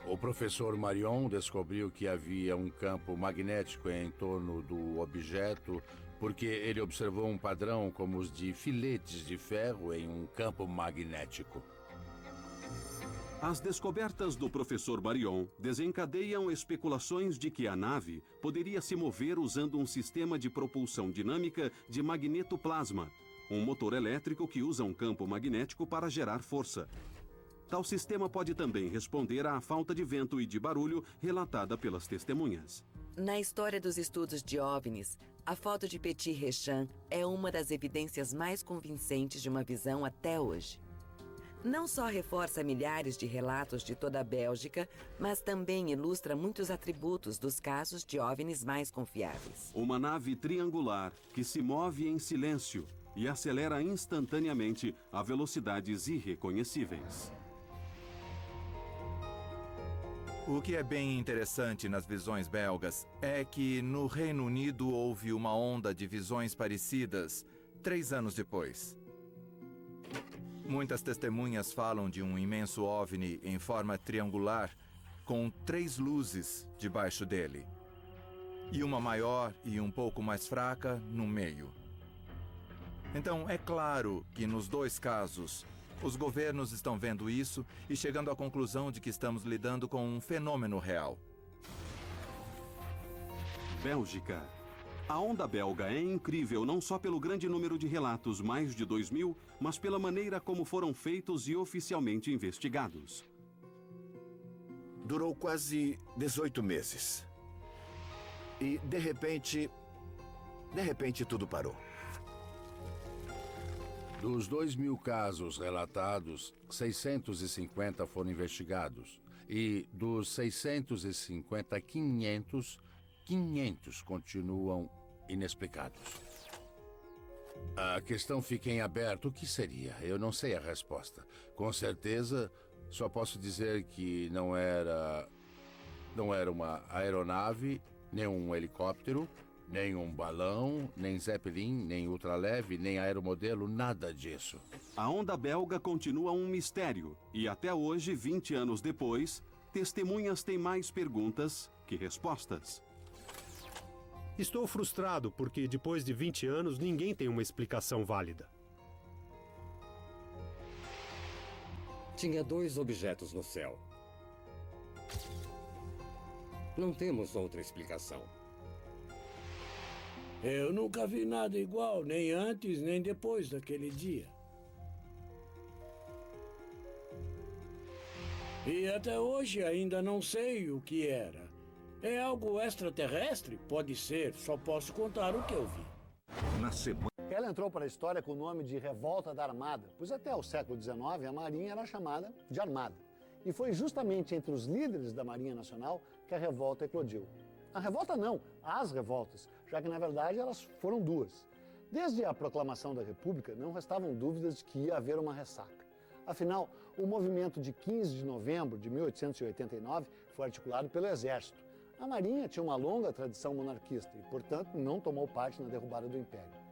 O professor Marion descobriu que havia um campo magnético em torno do objeto porque ele observou um padrão como os de filetes de ferro em um campo magnético. As descobertas do professor Marion desencadeiam especulações de que a nave poderia se mover usando um sistema de propulsão dinâmica de magnetoplasma, um motor elétrico que usa um campo magnético para gerar força. Tal sistema pode também responder à falta de vento e de barulho relatada pelas testemunhas. Na história dos estudos de OVNIs, a foto de Petit Rechan é uma das evidências mais convincentes de uma visão até hoje. Não só reforça milhares de relatos de toda a Bélgica, mas também ilustra muitos atributos dos casos de OVNIs mais confiáveis. Uma nave triangular que se move em silêncio e acelera instantaneamente a velocidades irreconhecíveis. O que é bem interessante nas visões belgas é que no Reino Unido houve uma onda de visões parecidas 3 anos depois. Muitas testemunhas falam de um imenso OVNI em forma triangular com 3 luzes debaixo dele. E uma maior e um pouco mais fraca no meio. Então, é claro que nos 2 casos, os governos estão vendo isso e chegando à conclusão de que estamos lidando com um fenômeno real. Bélgica. A onda belga é incrível não só pelo grande número de relatos, mais de 2.000, mas pela maneira como foram feitos e oficialmente investigados. Durou quase 18 meses. E, de repente tudo parou. Dos 2.000 casos relatados, 650 foram investigados. E dos 650, 500 continuam inexplicados. A questão fica em aberto. O que seria? Eu não sei a resposta. Com certeza, só posso dizer que não era uma aeronave, nem um helicóptero, nem um balão, nem Zeppelin, nem ultraleve, nem aeromodelo, nada disso. A onda belga continua um mistério e até hoje, 20 anos depois, testemunhas têm mais perguntas que respostas. Estou frustrado porque depois de 20 anos ninguém tem uma explicação válida. Tinha 2 objetos no céu. Não temos outra explicação. Eu nunca vi nada igual, nem antes nem depois daquele dia. E até hoje ainda não sei o que era. É algo extraterrestre? Pode ser, só posso contar o que eu vi. Na semana... Ela entrou para a história com o nome de Revolta da Armada, pois até o século XIX a Marinha era chamada de Armada. E foi justamente entre os líderes da Marinha Nacional que a revolta eclodiu. A revolta não, as revoltas, já que na verdade elas foram 2. Desde a proclamação da República não restavam dúvidas de que ia haver uma ressaca. Afinal, o movimento de 15 de novembro de 1889 foi articulado pelo Exército. A Marinha tinha uma longa tradição monarquista e, portanto, não tomou parte na derrubada do Império.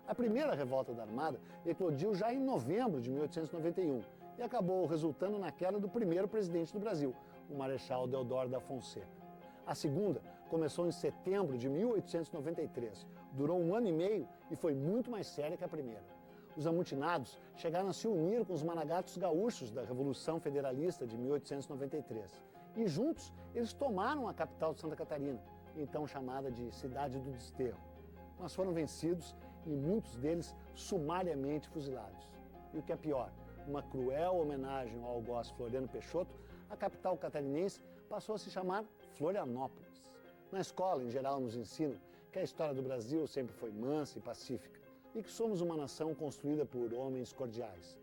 A primeira revolta da Armada eclodiu já em novembro de 1891 e acabou resultando na queda do primeiro presidente do Brasil, o Marechal Deodoro da Fonseca. A segunda começou em setembro de 1893, durou 1 ano e meio e foi muito mais séria que a primeira. Os amotinados chegaram a se unir com os managatos gaúchos da Revolução Federalista de 1893. E juntos eles tomaram a capital de Santa Catarina, então chamada de Cidade do Desterro. Mas foram vencidos e muitos deles sumariamente fuzilados. E o que é pior, uma cruel homenagem ao algoz Floriano Peixoto, a capital catarinense passou a se chamar Florianópolis. Na escola, em geral, nos ensinam que a história do Brasil sempre foi mansa e pacífica e que somos uma nação construída por homens cordiais.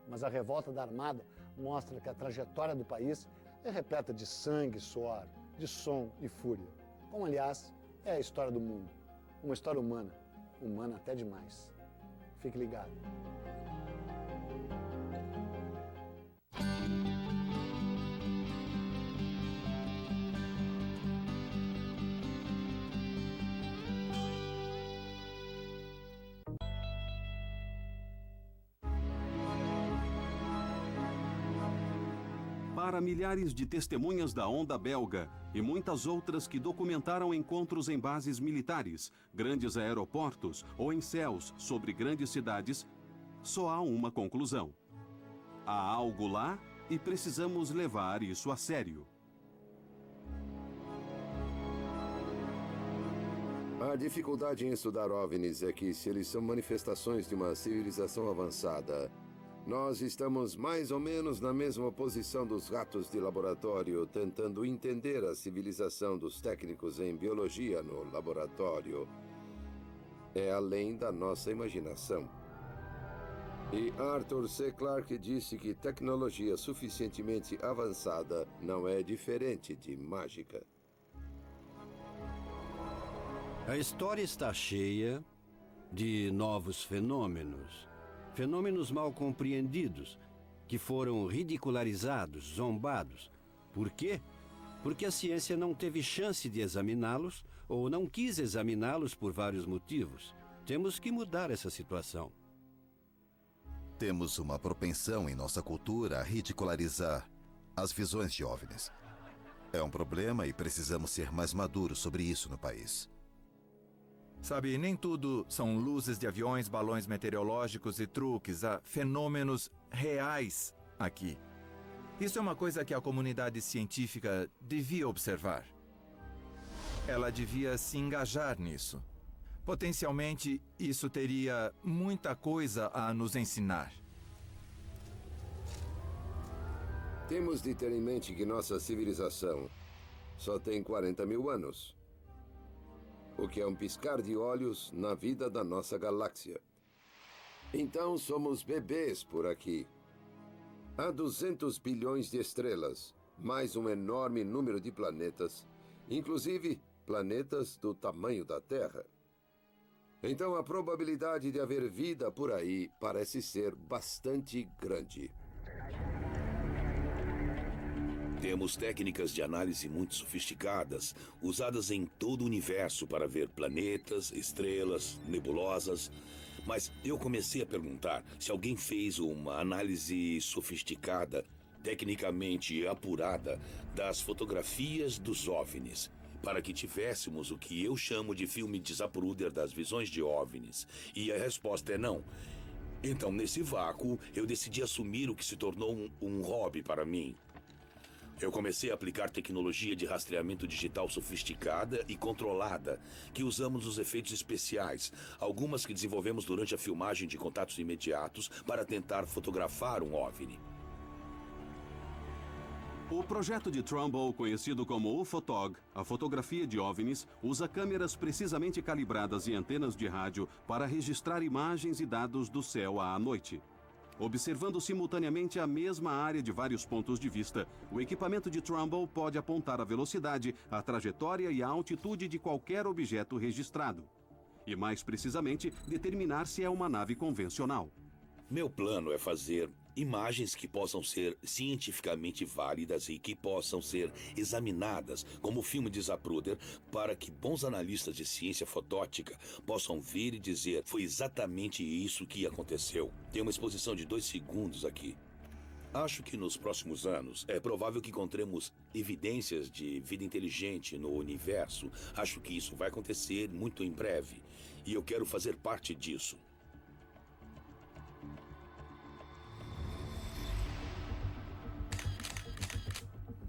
Mas a revolta da Armada mostra que a trajetória do país é repleta de sangue, suor, de som e fúria. Como, aliás, é a história do mundo. Uma história humana, humana até demais. Fique ligado. Para milhares de testemunhas da onda belga e muitas outras que documentaram encontros em bases militares, grandes aeroportos ou em céus sobre grandes cidades, só há uma conclusão. Há algo lá e precisamos levar isso a sério. A dificuldade em estudar OVNIs é que, se eles são manifestações de uma civilização avançada, nós estamos mais ou menos na mesma posição dos ratos de laboratório, tentando entender a civilização dos técnicos em biologia no laboratório. É além da nossa imaginação. E Arthur C. Clarke disse que tecnologia suficientemente avançada não é diferente de mágica. A história está cheia de novos fenômenos. Fenômenos mal compreendidos, que foram ridicularizados, zombados. Por quê? Porque a ciência não teve chance de examiná-los ou não quis examiná-los por vários motivos. Temos que mudar essa situação. Temos uma propensão em nossa cultura a ridicularizar as visões de OVNIs. É um problema e precisamos ser mais maduros sobre isso no país. Sabe, nem tudo são luzes de aviões, balões meteorológicos e truques. Há fenômenos reais aqui. Isso é uma coisa que a comunidade científica devia observar. Ela devia se engajar nisso. Potencialmente, isso teria muita coisa a nos ensinar. Temos de ter em mente que nossa civilização só tem 40 mil anos. O que é um piscar de olhos na vida da nossa galáxia. Então somos bebês por aqui. Há 200 bilhões de estrelas, mais um enorme número de planetas, inclusive planetas do tamanho da Terra. Então a probabilidade de haver vida por aí parece ser bastante grande. Temos técnicas de análise muito sofisticadas, usadas em todo o universo para ver planetas, estrelas, nebulosas. Mas eu comecei a perguntar se alguém fez uma análise sofisticada, tecnicamente apurada, das fotografias dos OVNIs, para que tivéssemos o que eu chamo de filme de Zapruder das visões de OVNIs. E a resposta é não. Então, nesse vácuo, eu decidi assumir o que se tornou um hobby para mim. Eu comecei a aplicar tecnologia de rastreamento digital sofisticada e controlada, que usamos nos efeitos especiais, algumas que desenvolvemos durante a filmagem de contatos imediatos para tentar fotografar um OVNI. O projeto de Trumbull, conhecido como UFOTOG, a fotografia de OVNIs, usa câmeras precisamente calibradas e antenas de rádio para registrar imagens e dados do céu à noite. Observando simultaneamente a mesma área de vários pontos de vista, o equipamento de Trumbull pode apontar a velocidade, a trajetória e a altitude de qualquer objeto registrado. E, mais precisamente, determinar se é uma nave convencional. Meu plano é fazer imagens que possam ser cientificamente válidas e que possam ser examinadas, como o filme de Zapruder, para que bons analistas de ciência fotótica possam vir e dizer: foi exatamente isso que aconteceu. Tem uma exposição de 2 segundos aqui. Acho que nos próximos anos é provável que encontremos evidências de vida inteligente no universo. Acho que isso vai acontecer muito em breve. E eu quero fazer parte disso.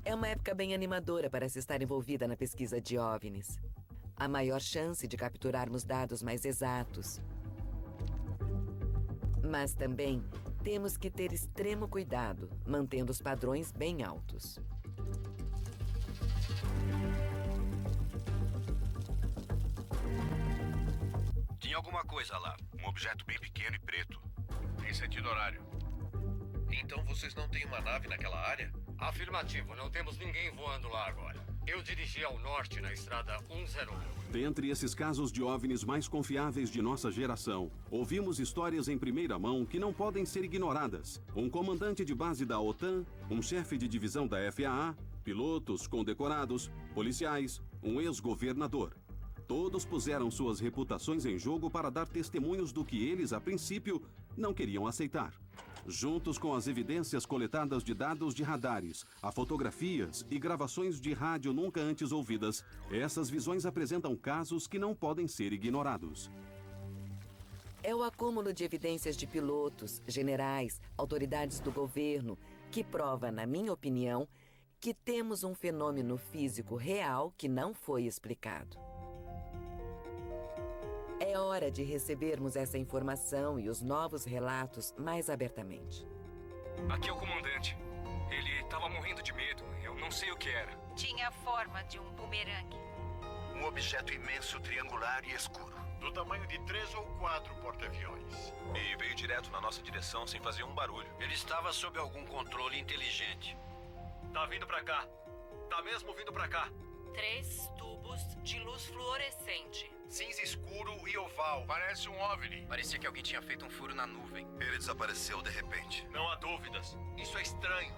É uma época bem animadora para se estar envolvida na pesquisa de OVNIs. Há maior chance de capturarmos dados mais exatos. Mas também temos que ter extremo cuidado, mantendo os padrões bem altos. Tinha alguma coisa lá. Um objeto bem pequeno e preto. Em sentido horário. Então vocês não têm uma nave naquela área? Afirmativo, não temos ninguém voando lá agora. Eu dirigi ao norte na estrada 101. Dentre esses casos de OVNIs mais confiáveis de nossa geração, ouvimos histórias em primeira mão que não podem ser ignoradas. Um comandante de base da OTAN, um chefe de divisão da FAA, pilotos condecorados, policiais, um ex-governador. Todos puseram suas reputações em jogo para dar testemunhos do que eles, a princípio, não queriam aceitar. Juntos com as evidências coletadas de dados de radares, a fotografias e gravações de rádio nunca antes ouvidas, essas visões apresentam casos que não podem ser ignorados. É o acúmulo de evidências de pilotos, generais, autoridades do governo, que prova, na minha opinião, que temos um fenômeno físico real que não foi explicado. hora de recebermos essa informação e os novos relatos mais abertamente. Aqui é o comandante. Ele estava morrendo de medo. Eu não sei o que era. Tinha a forma de um bumerangue. Um objeto imenso, triangular e escuro. Do tamanho de 3 ou 4 porta-aviões. E veio direto na nossa direção sem fazer um barulho. Ele estava sob algum controle inteligente. Tá vindo pra cá. Tá mesmo vindo pra cá. 3 tubos de luz fluorescente. Cinza escuro e oval. Parece um OVNI. Parecia que alguém tinha feito um furo na nuvem. Ele desapareceu de repente. Não há dúvidas. Isso é estranho.